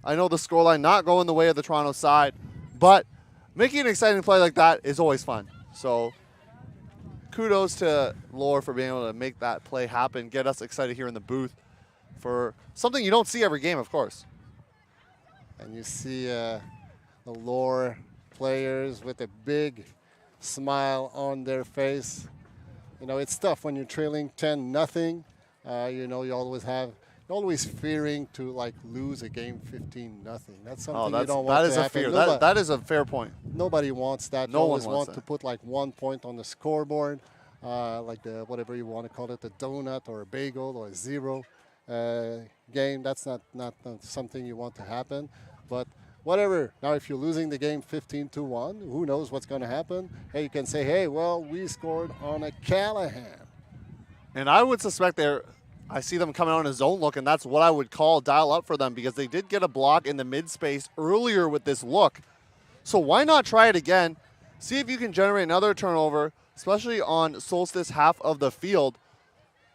Speaker 1: I know the scoreline not going the way of the Toronto side, but making an exciting play like that is always fun. So kudos to Lohr for being able to make that play happen, get us excited here in the booth for something you don't see every game, of course.
Speaker 2: And you see the Lohr players with a big smile on their face. You know, it's tough when you're trailing 10-0. You know, you're always fearing to like lose a game 15-0. That's something you don't want to happen.
Speaker 1: Fear. That is a fair point.
Speaker 2: Nobody wants that.
Speaker 1: No
Speaker 2: you always
Speaker 1: one wants
Speaker 2: want
Speaker 1: that.
Speaker 2: to put like 1 point on the scoreboard, like the whatever you want to call it, a donut or a bagel or a 0 game. That's not something you want to happen. But whatever. Now, if you're losing the game 15-1, who knows what's going to happen? Hey, you can say, hey, well, we scored on a Callahan.
Speaker 1: And I would suspect I see them coming out in a zone look, and that's what I would call dial up for them because they did get a block in the mid space earlier with this look. So why not try it again? See if you can generate another turnover, especially on Solstice half of the field.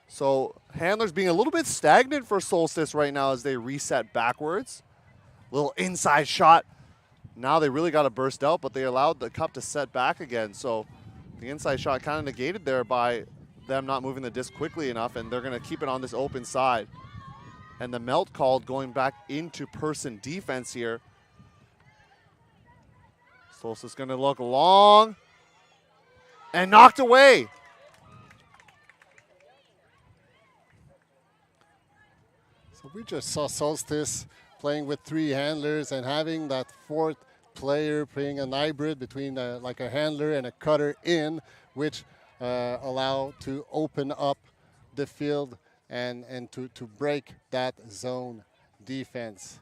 Speaker 1: So handlers being a little bit stagnant for Solstice right now as they reset backwards. Little inside shot. Now they really got to burst out, but they allowed the cup to set back again. So the inside shot kind of negated there by them not moving the disc quickly enough, and they're going to keep it on this open side. And the melt called going back into person defense here. Solstice going to look long and knocked away.
Speaker 2: So we just saw Solstice playing with 3 handlers and having that 4th player playing an hybrid between like a handler and a cutter in, which allow to open up the field and to break that zone defense.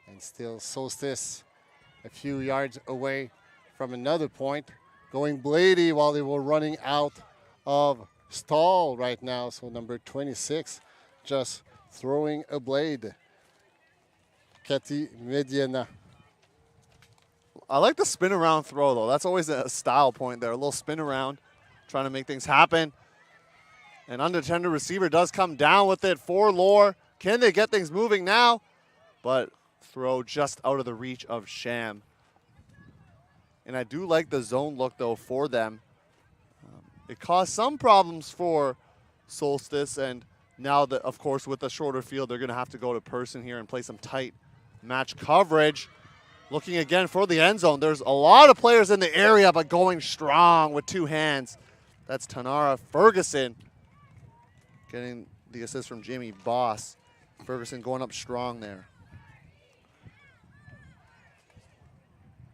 Speaker 2: And still Solstice a few yards away from another point, going Blady while they were running out of stall right now. So number 26 just throwing a blade. Katy Mediana.
Speaker 1: I like the spin around throw, though. That's always a style point there. A little spin around, trying to make things happen. An unattended receiver does come down with it for Lore. Can they get things moving now? But throw just out of the reach of Sham. And I do like the zone look, though, for them. It caused some problems for Solstice, and now, that, of course, with the shorter field, they're going to have to go to person here and play some tight match coverage. Looking again for the end zone. There's a lot of players in the area, but going strong with two hands. That's Tanara Ferguson getting the assist from Jamie Boss. Ferguson going up strong there.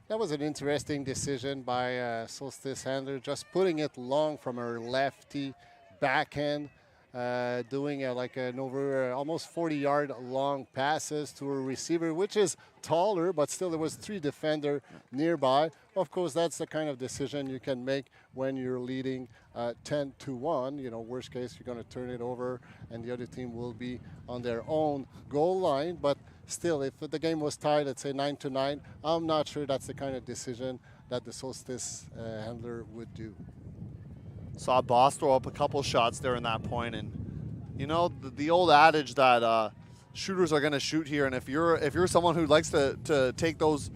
Speaker 2: That was an interesting decision by Solstice handler, just putting it long from her lefty backhand, doing like an over almost 40-yard long passes to a receiver, which is taller, but still there was 3 defender nearby. Of course, that's the kind of decision you can make when you're leading 10-1. You know, worst case, you're going to turn it over, and the other team will be on their own goal line. But still, if the game was tied, let's say 9-9, I'm not sure that's the kind of decision that the Solstice handler would do.
Speaker 1: Saw Boss throw up a couple shots there in that point, and you know the old adage that shooters are going to shoot here, and if you're someone who likes to take those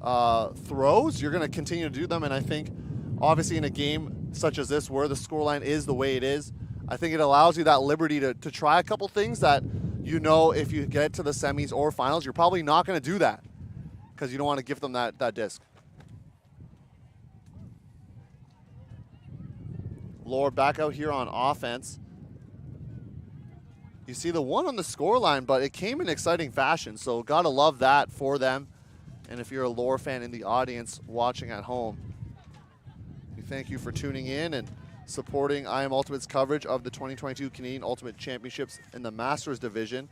Speaker 1: throws, you're going to continue to do them. And I think obviously in a game such as this where the scoreline is the way it is, I think it allows you that liberty to try a couple things that you know if you get to the semis or finals, you're probably not going to do that because you don't want to give them that disc. Lore back out here on offense. You see the one on the scoreline, but it came in exciting fashion, so gotta love that for them. And if you're a Lore fan in the audience watching at home, we thank you for tuning in and supporting I Am Ultimate's coverage of the 2022 Canadian Ultimate Championships in the Masters Division.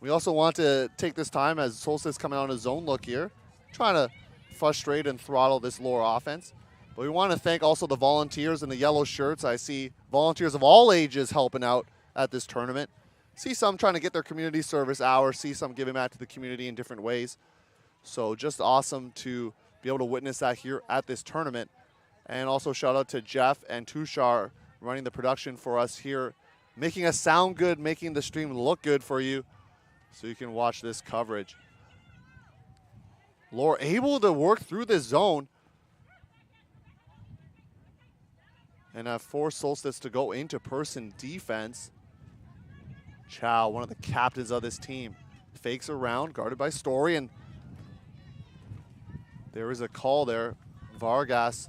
Speaker 1: We also want to take this time as Solstice coming on a zone look here, trying to frustrate and throttle this Lore offense. But we want to thank also the volunteers in the yellow shirts. I see volunteers of all ages helping out at this tournament. See some trying to get their community service hours, see some giving back to the community in different ways. So just awesome to be able to witness that here at this tournament. And also shout out to Jeff and Tushar running the production for us here, making us sound good, making the stream look good for you so you can watch this coverage. Lore able to work through this zone and have forced Solstice to go into person defense. Chow, one of the captains of this team, fakes around, guarded by Story, and there is a call there. Vargas.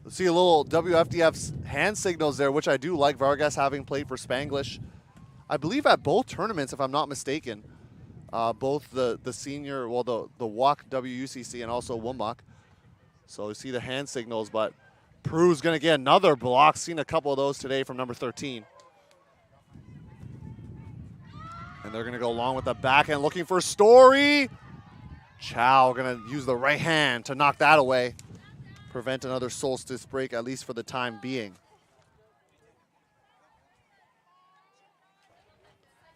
Speaker 1: Let's see a little WFDF's hand signals there, which I do like. Vargas having played for Spanglish, I believe at both tournaments, if I'm not mistaken. Both the senior, well, the WAC WUCC and also WMUC. So you see the hand signals, but Prue's going to get another block. Seen a couple of those today from number 13. And they're going to go along with the backhand, looking for Story. Chow going to use the right hand to knock that away. Prevent another Solstice break, at least for the time being.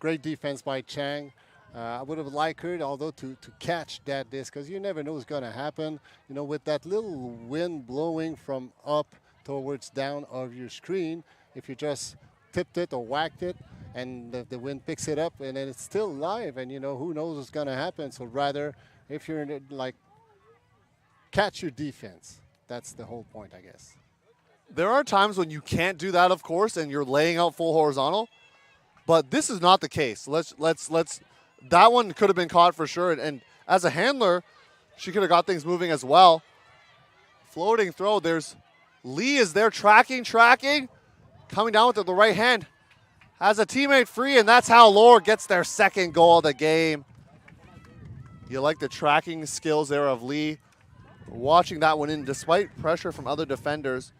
Speaker 2: Great defense by Chang. I would have liked her, although, to catch that disc, because you never know what's going to happen. You know, with that little wind blowing from up towards down of your screen, if you just tipped it or whacked it, and the wind picks it up, and then it's still live, and, you know, who knows what's going to happen. So rather, if you're in it, like, catch your defense. That's the whole point, I guess.
Speaker 1: There are times when you can't do that, of course, and you're laying out full horizontal, but this is not the case. Let's. That one could have been caught for sure, and as a handler, she could have got things moving as well. Floating throw, there's Lee is there tracking, coming down with the right hand. Has a teammate free, and that's how Lore gets their second goal of the game. You like the tracking skills there of Lee. watching that one in despite pressure from other defenders.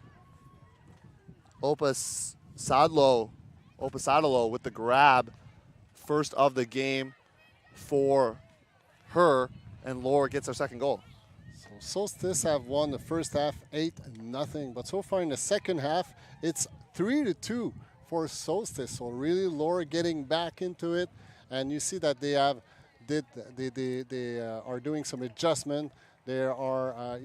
Speaker 1: Opasadlo with the grab, first of the game for her, and Laura gets her second goal.
Speaker 2: So Solstice have won the first half 8-0, but so far in the second half it's 3-2 for Solstice. So really Laura getting back into it, and you see that they are doing some adjustment. They are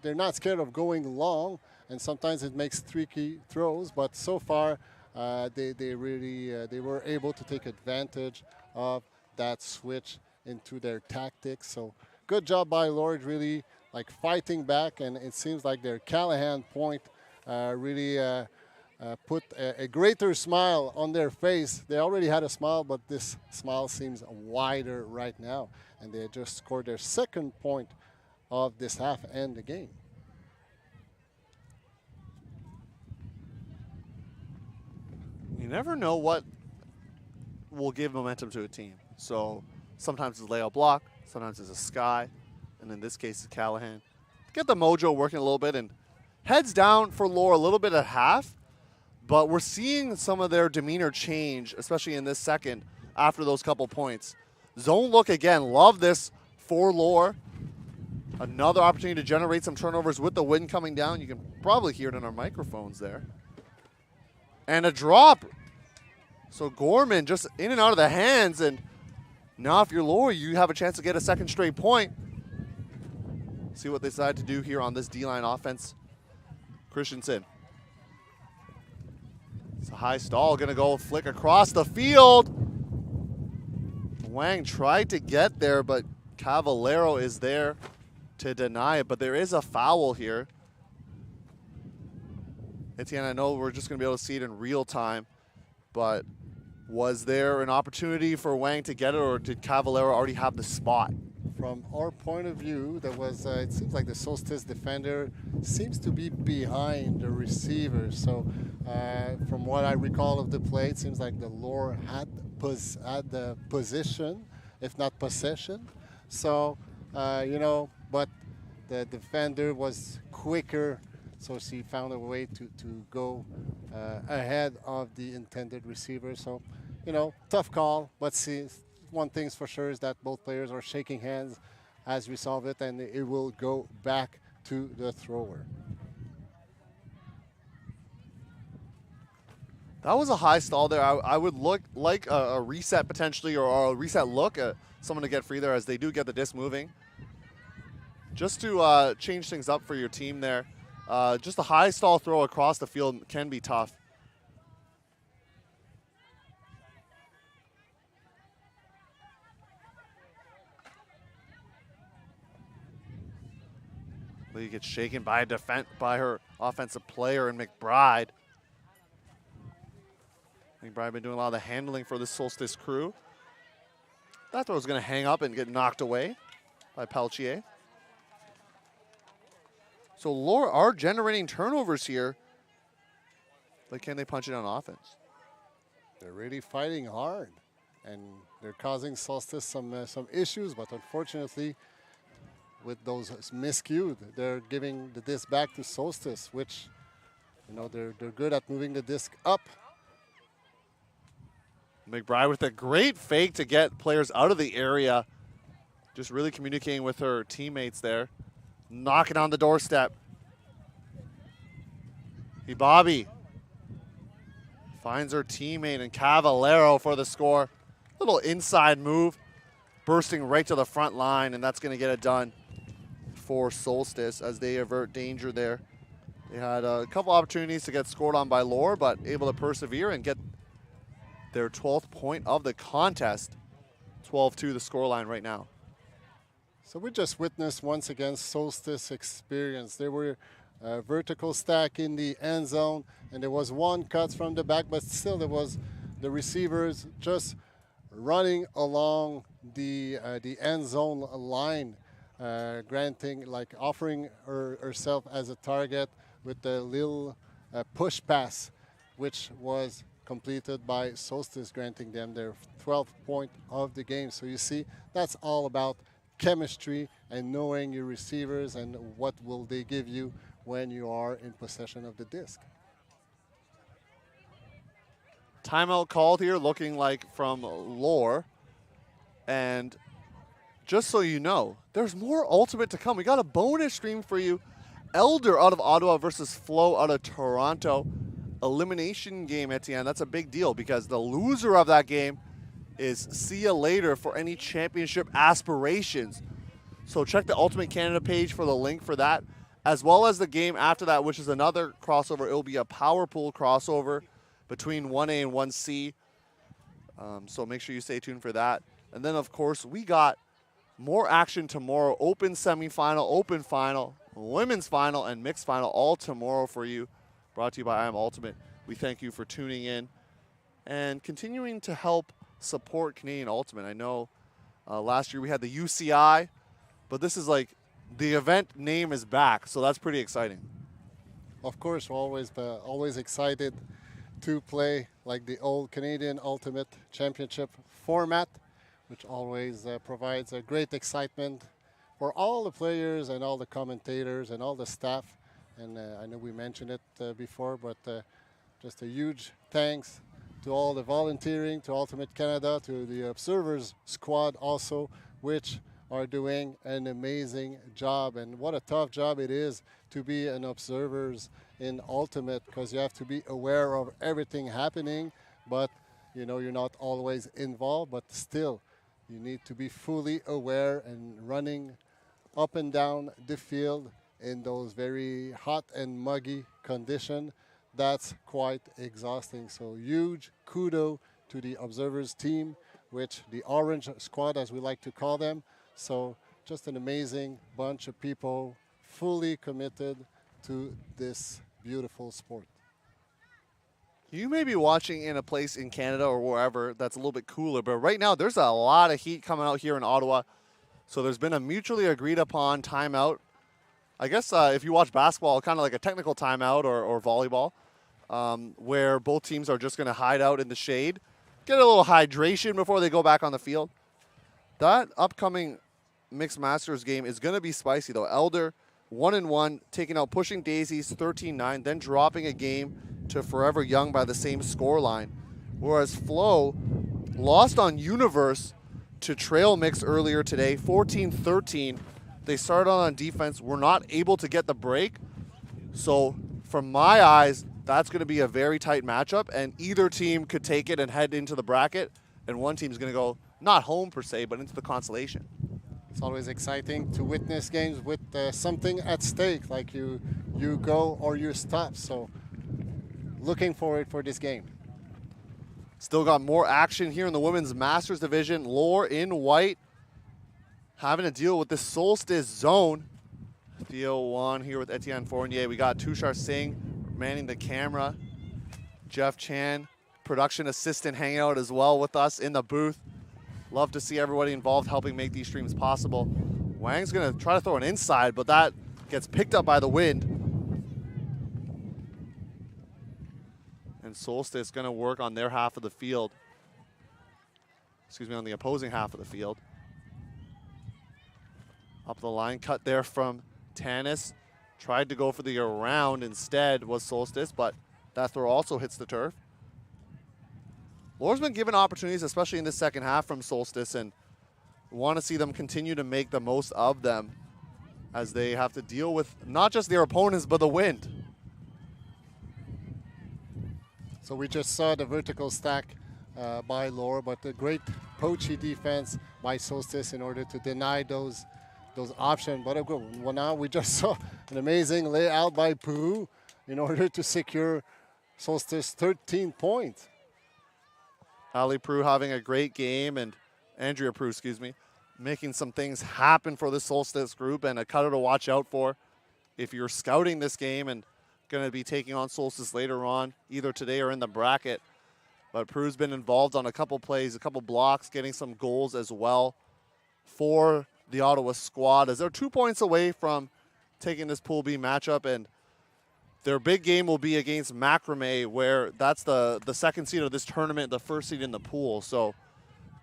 Speaker 2: they're not scared of going long, and sometimes it makes tricky throws, but so far they were able to take advantage of that switch into their tactics. So good job by Lord, really like fighting back, and it seems like their Callahan point really put a greater smile on their face. They already had a smile, but this smile seems wider right now, and they just scored their second point of this half and the game.
Speaker 1: You never know what will give momentum to a team. So sometimes it's a layout block, sometimes it's a Sky, and in this case it's Callahan. Get the mojo working a little bit, and heads down for Laura a little bit at half, but we're seeing some of their demeanor change, especially in this second after those couple points. Zone look again, love this for Laura. Another opportunity to generate some turnovers with the wind coming down. You can probably hear it in our microphones there. And a drop. So Gorman just in and out of the hands, and now if you're Laura, you have a chance to get a second straight point. See what they decide to do here on this D-line offense. Christensen. It's a high stall, gonna go flick across the field. Wang tried to get there, but Cavallero is there to deny it, but there is a foul here. Etienne, I know we're just gonna be able to see it in real time, but was there an opportunity for Wang to get it, or did Cavallero already have the spot?
Speaker 2: From our point of view, there was it seems like the Solstice defender seems to be behind the receiver. So from what I recall of the play, it seems like the Lore had the position, if not possession. So but the defender was quicker, so she found a way to go ahead of the intended receiver. So tough call, but see, one thing's for sure is that both players are shaking hands as we solve it, and it will go back to the thrower.
Speaker 1: That was a high stall there. I would look like a reset potentially, or a reset look at someone to get free there, as they do get the disc moving. Just to change things up for your team there. Just a high stall throw across the field can be tough. Lee gets shaken by her offensive player in McBride. McBride been doing a lot of the handling for the Solstice crew. That throw was going to hang up and get knocked away by Peltier. So Laura are generating turnovers here, but can they punch it on offense?
Speaker 2: They're really fighting hard, and they're causing Solstice some issues, but unfortunately, with those miscued, they're giving the disc back to Solstice, which, they're good at moving the disc up.
Speaker 1: McBride with a great fake to get players out of the area. Just really communicating with her teammates there. Knocking on the doorstep. Bobby finds her teammate and Cavallero for the score. Little inside move, bursting right to the front line, and that's going to get it done for Solstice as they avert danger there. They had a couple opportunities to get scored on by Lore, but able to persevere and get their 12th point of the contest. 12-2 the scoreline right now.
Speaker 2: So we just witnessed once again Solstice experience. They were vertical stack in the end zone, and there was one cut from the back, but still there was the receivers just running along the end zone line, offering herself as a target with the little push pass, which was completed by Solstice, granting them their 12th point of the game. So you see, that's all about chemistry and knowing your receivers and what will they give you when you are in possession of the disc.
Speaker 1: Timeout called here, looking like from Lore. And just so you know, there's more Ultimate to come. We got a bonus stream for you. Elder out of Ottawa versus Flo out of Toronto. Elimination game at the end. That's a big deal because the loser of that game is see you later for any championship aspirations. So check the Ultimate Canada page for the link for that, as well as the game after that, which is another crossover. It'll be a power pool crossover between 1A and 1C. So make sure you stay tuned for that. And then, of course, we got more action tomorrow. Open semifinal, open final, women's final, and mixed final all tomorrow for you. Brought to you by I Am Ultimate. We thank you for tuning in and continuing to help support Canadian Ultimate. I know last year we had the UCI, but this is like the event name is back, so that's pretty exciting.
Speaker 2: Of course, we're always excited to play like the old Canadian Ultimate Championship format, which always provides a great excitement for all the players and all the commentators and all the staff. And I know we mentioned it before, but just a huge thanks to all the volunteering, to Ultimate Canada, to the Observers Squad also, which are doing an amazing job. And what a tough job it is to be an Observers in Ultimate, because you have to be aware of everything happening, but you know, you're not always involved, but still you need to be fully aware and running up and down the field in those very hot and muggy conditions. That's quite exhausting. So huge kudo to the Observers team, which the Orange Squad, as we like to call them. So just an amazing bunch of people fully committed to this beautiful sport.
Speaker 1: You may be watching in a place in Canada or wherever that's a little bit cooler, but right now there's a lot of heat coming out here in Ottawa. So there's been a mutually agreed upon timeout. I guess if you watch basketball, kind of like a technical timeout or volleyball, where both teams are just going to hide out in the shade, get a little hydration before they go back on the field. That upcoming Mixed Masters game is going to be spicy, though. Elder, 1-1, taking out Pushing Daisies, 13-9, then dropping a game to Forever Young by the same scoreline. Whereas Flo lost on Universe to Trail Mix earlier today, 14-13. They started on defense, were not able to get the break. So from my eyes, that's going to be a very tight matchup, and either team could take it and head into the bracket, and one team's going to go, not home per se, but into the consolation.
Speaker 2: It's always exciting to witness games with something at stake, like you go or you stop. So looking forward for this game.
Speaker 1: Still got more action here in the Women's Masters Division. Lore in white having to deal with the Solstice zone. Theo Wan here with Etienne Fournier. We got Tushar Singh manning the camera. Jeff Chan, production assistant, hanging out as well with us in the booth. Love to see everybody involved helping make these streams possible. Wang's going to try to throw an inside, but that gets picked up by the wind. And Solstice going to work on their half of the field. Excuse me, on the opposing half of the field. Up the line, cut there from Tanis. Tried to go for the around instead was Solstice, but that throw also hits the turf. Lore's been given opportunities, especially in the second half from Solstice, and want to see them continue to make the most of them as they have to deal with not just their opponents, but the wind.
Speaker 2: So we just saw the vertical stack by Lore, but the great poachy defense by Solstice in order to deny those options. But well, now we just saw an amazing layout by Pooh in order to secure Solstice 13 points.
Speaker 1: Ali Prue having a great game, and Andrea Prue, excuse me, making some things happen for the Solstice group, and a cutter to watch out for if you're scouting this game and going to be taking on Solstice later on, either today or in the bracket. But Prue's been involved on a couple plays, a couple blocks, getting some goals as well for the Ottawa squad, as they're 2 points away from taking this Pool B matchup, and their big game will be against Macrame, where that's the second seed of this tournament, the first seed in the pool. So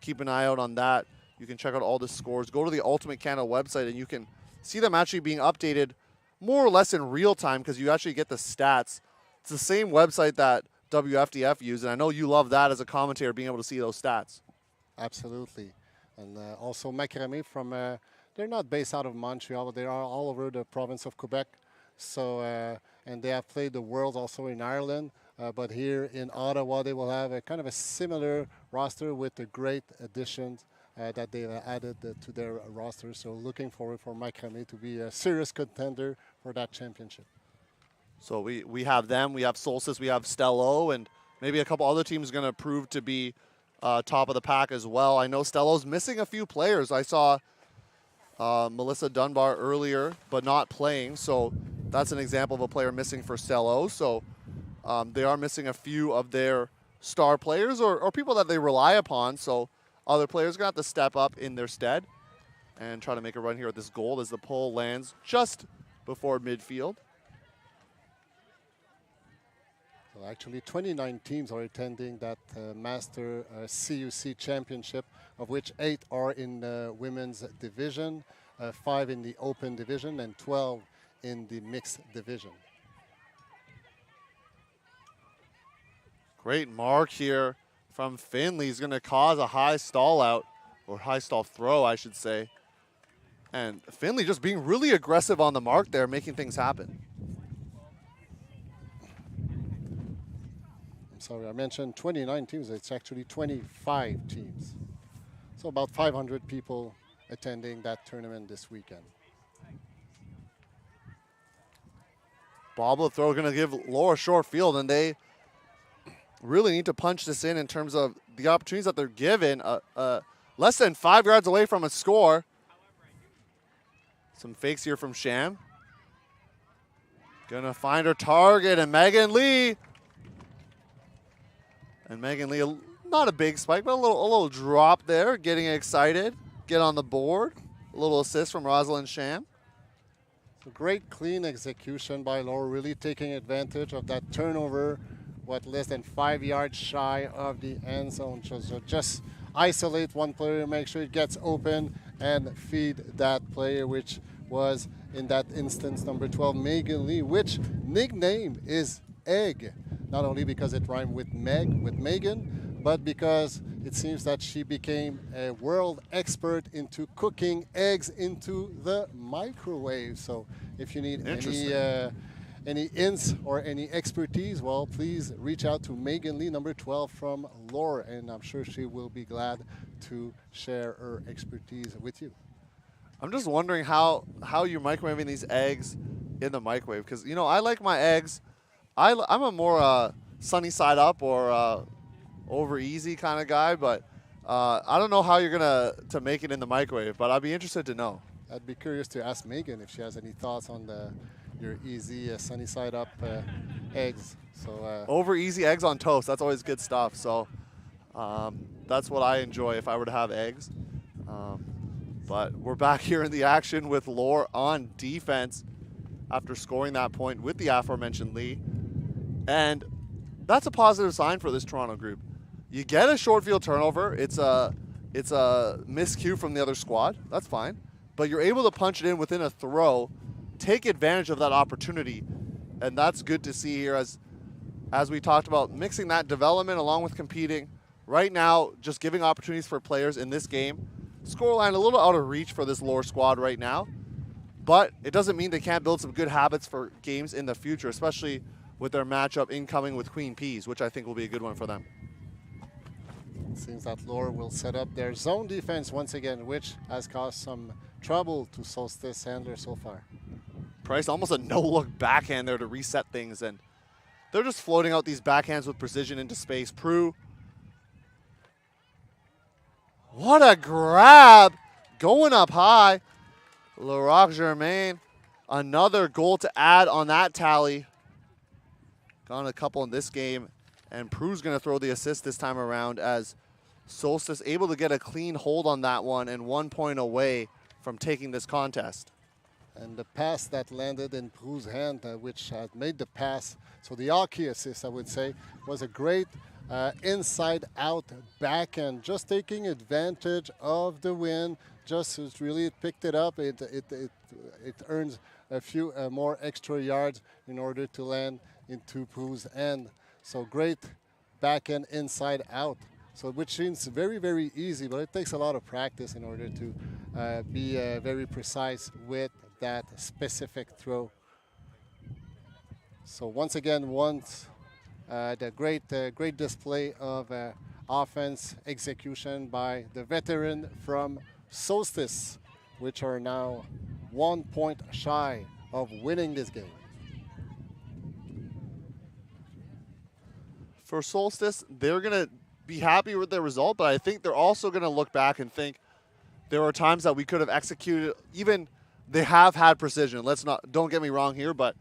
Speaker 1: keep an eye out on that. You can check out all the scores. Go to the Ultimate Canada website, and you can see them actually being updated more or less in real time because you actually get the stats. It's the same website that WFDF used, and I know you love that as a commentator, being able to see those stats.
Speaker 2: Absolutely. And also macrame from, they're not based out of Montreal, but they are all over the province of Quebec. So, and they have played the Worlds also in Ireland. But here in Ottawa, they will have a kind of a similar roster with the great additions that they've added to their roster. So looking forward for macrame to be a serious contender for that championship.
Speaker 1: So we have them, we have Solstice, we have Stello, and maybe a couple other teams going to prove to be top of the pack as well. I know Stello's missing a few players. I saw Melissa Dunbar earlier, but not playing. So that's an example of a player missing for Stello. So they are missing a few of their star players or people that they rely upon. So other players are going to have to step up in their stead and try to make a run here with this goal as the pull lands just before midfield.
Speaker 2: So actually 29 teams are attending that Master CUC Championship, of which 8 are in the women's division, 5 in the open division, and 12 in the mixed division.
Speaker 1: Great mark here from Finley. He's going to cause a high stall out, or high stall throw, I should say. And Finley just being really aggressive on the mark there, making things happen.
Speaker 2: Sorry, I mentioned 29 teams. It's actually 25 teams. So about 500 people attending that tournament this weekend.
Speaker 1: Bobble throw going to give Laura short field, and they really need to punch this in terms of the opportunities that they're given. Less than 5 yards away from a score. Some fakes here from Sham. Gonna find her target, and Megan Lee. And Megan Lee, not a big spike, but a little drop there, getting excited, get on the board. A little assist from Rosalind Sham.
Speaker 2: So great clean execution by Laura, really taking advantage of that turnover, less than 5 yards shy of the end zone. So just isolate one player, make sure it gets open, and feed that player, which was, in that instance, number 12, Megan Lee, which nickname is Egg. Not only because it rhymed with Megan, but because it seems that she became a world expert into cooking eggs into the microwave. So if you need any hints or any expertise, well, please reach out to Megan Lee, number 12 from Lore, and I'm sure she will be glad to share her expertise with you.
Speaker 1: I'm just wondering how you're microwaving these eggs in the microwave, because, you know, I like my eggs. I'm a more sunny side up or over easy kind of guy, but I don't know how you're to make it in the microwave, but I'd be interested to know.
Speaker 2: I'd be curious to ask Megan if she has any thoughts on your easy sunny side up eggs. So
Speaker 1: over easy eggs on toast, that's always good stuff. So that's what I enjoy if I were to have eggs. But we're back here in the action with Lore on defense after scoring that point with the aforementioned Lee. And that's a positive sign for this Toronto group. You get a short field turnover. It's a miscue from the other squad. That's fine. But you're able to punch it in within a throw, take advantage of that opportunity. And that's good to see here as we talked about mixing that development along with competing. Right now, just giving opportunities for players in this game. Scoreline a little out of reach for this Lore squad right now. But it doesn't mean they can't build some good habits for games in the future, especially with their matchup incoming with Queen Peas, which I think will be a good one for them.
Speaker 2: It seems that Lore will set up their zone defense once again, which has caused some trouble to Solstice handler so far.
Speaker 1: Price, almost a no-look backhand there to reset things, and they're just floating out these backhands with precision into space. Prue. What a grab! Going up high. Laroque Germain, another goal to add on that tally. Gone a couple in this game, and Prue's going to throw the assist this time around as Solstice able to get a clean hold on that one and 1 point away from taking this contest.
Speaker 2: And the pass that landed in Prue's hand, which had made the pass, so the hockey assist, I would say, was a great inside out backhand, just taking advantage of the wind. Just it's really picked it up. It earns a few more extra yards in order to land into Pooh's end. So great backhand inside out. So which seems very easy, but it takes a lot of practice in order to be very precise with that specific throw. So once again, the great display of offense execution by the veteran from Solstice, which are now 1 point shy of winning this game.
Speaker 1: For Solstice, they're going to be happy with their result, but I think they're also going to look back and think there are times that we could have executed. Even they have had precision. Don't get me wrong here, but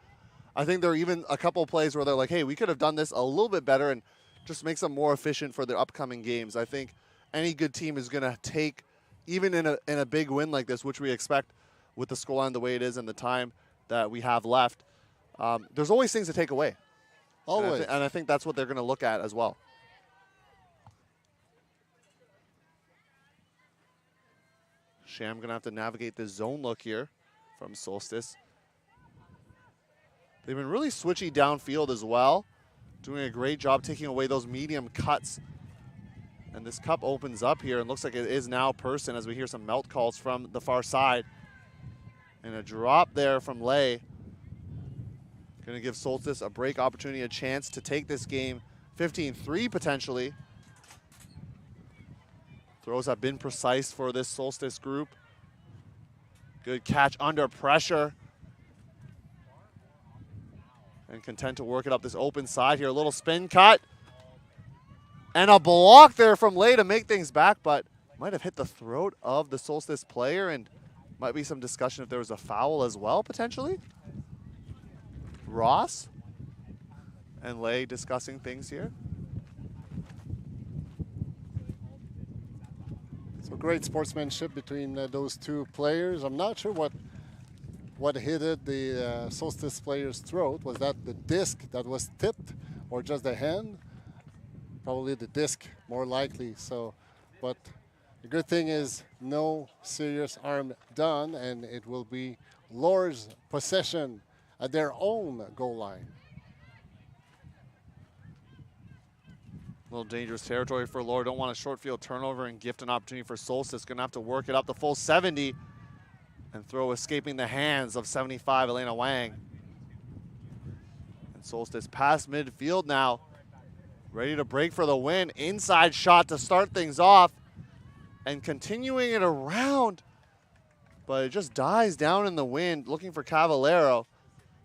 Speaker 1: I think there are even a couple of plays where they're like, hey, we could have done this a little bit better and just makes them more efficient for their upcoming games. I think any good team is going to take, even in a big win like this, which we expect with the scoreline the way it is and the time that we have left, there's always things to take away.
Speaker 2: Always.
Speaker 1: And I think that's what they're going to look at as well. Sham going to have to navigate this zone look here from Solstice. They've been really switchy downfield as well, doing a great job taking away those medium cuts. And this cup opens up here and looks like it is now Person as we hear some melt calls from the far side. And a drop there from Lay. Going to give Solstice a break opportunity, a chance to take this game 15-3 potentially. Throws have been precise for this Solstice group. Good catch under pressure. And content to work it up this open side here. A little spin cut. And a block there from Lay to make things back, but might have hit the throat of the Solstice player, and might be some discussion if there was a foul as well, potentially. Ross and Lay discussing things here.
Speaker 2: So great sportsmanship between those two players. I'm not sure what hit the Solstice player's throat. Was that the disc that was tipped or just the hand? Probably the disc, more likely. So, but the good thing is no serious harm done, and it will be Lore's possession at their own goal line.
Speaker 1: A little dangerous territory for Lore. Don't want a short field turnover and gift an opportunity for Solstice. Going to have to work it up the full 70 and throw escaping the hands of 75, Elena Wang. And Solstice past midfield now. Ready to break for the win. Inside shot to start things off. And continuing it around. But it just dies down in the wind, looking for Cavallero.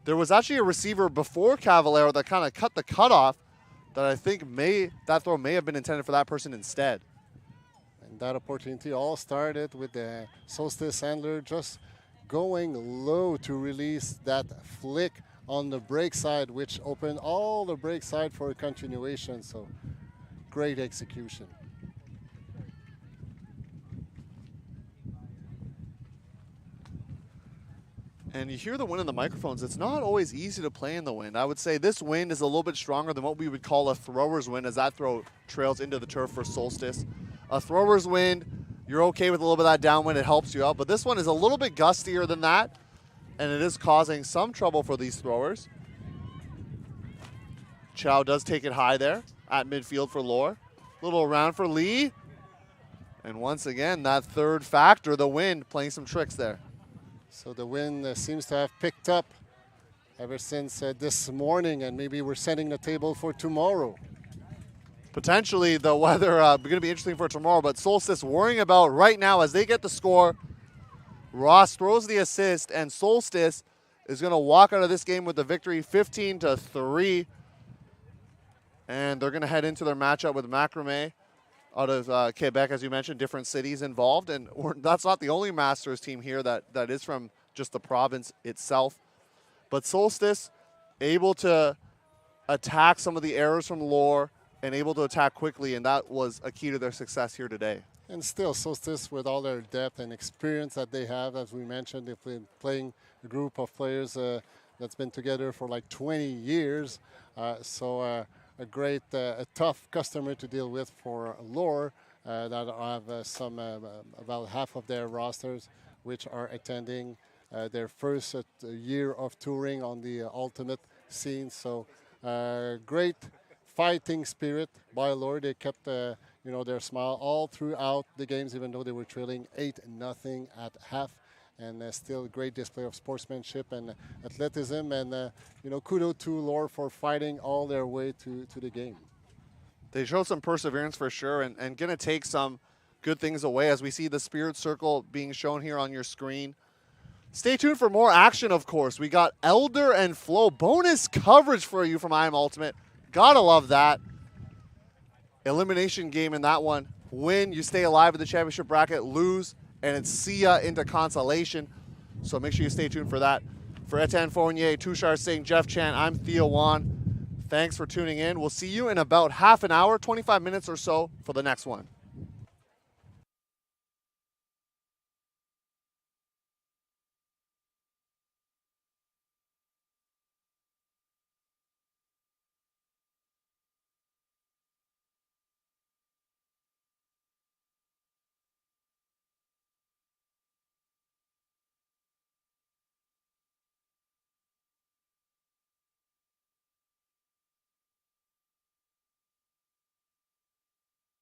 Speaker 1: There was actually a receiver before Cavallero that kind of cut the cutoff that I think that throw may have been intended for that person instead.
Speaker 2: And that opportunity all started with the Solstice handler just going low to release that flick on the break side, which opened all the break side for a continuation. So great execution.
Speaker 1: And you hear the wind in the microphones. It's not always easy to play in the wind. I would say this wind is a little bit stronger than what we would call a thrower's wind, as that throw trails into the turf for Solstice. A thrower's wind, you're okay with a little bit of that downwind. It helps you out. But this one is a little bit gustier than that, and it is causing some trouble for these throwers. Chow does take it high there at midfield for Lore. Little around for Lee. And once again, that third factor, the wind, playing some tricks there.
Speaker 2: So the wind seems to have picked up ever since this morning, and maybe we're setting the table for tomorrow.
Speaker 1: Potentially the weather going to be interesting for tomorrow, but Solstice worrying about right now as they get the score. Ross throws the assist, and Solstice is going to walk out of this game with the victory 15-3. And they're going to head into their matchup with Macrame out of Quebec, as you mentioned, different cities involved. And that's not the only Masters team here that is from just the province itself. But Solstice able to attack some of the errors from Lore and able to attack quickly, and that was a key to their success here today.
Speaker 2: And still, Solstice, with all their depth and experience that they have, as we mentioned, they've been playing a group of players that's been together for like 20 years. So a a tough customer to deal with for Lore that have about half of their rosters which are attending their first year of touring on the ultimate scene. So great fighting spirit by Lore. They kept their smile all throughout the games, even though they were trailing 8-0 at half. And still great display of sportsmanship and athleticism. And, kudos to Lore for fighting all their way to the game.
Speaker 1: They showed some perseverance for sure and going to take some good things away as we see the Spirit Circle being shown here on your screen. Stay tuned for more action, of course. We got Elder and Flo. Bonus coverage for you from I Am Ultimate. Gotta love that. Elimination game in that one. Win, you stay alive in the championship bracket. Lose, and it's see ya into consolation. So make sure you stay tuned for that. For Etienne Fournier, Tushar Singh, Jeff Chan, I'm Theo Wan. Thanks for tuning in. We'll see you in about half an hour, 25 minutes or so for the next one.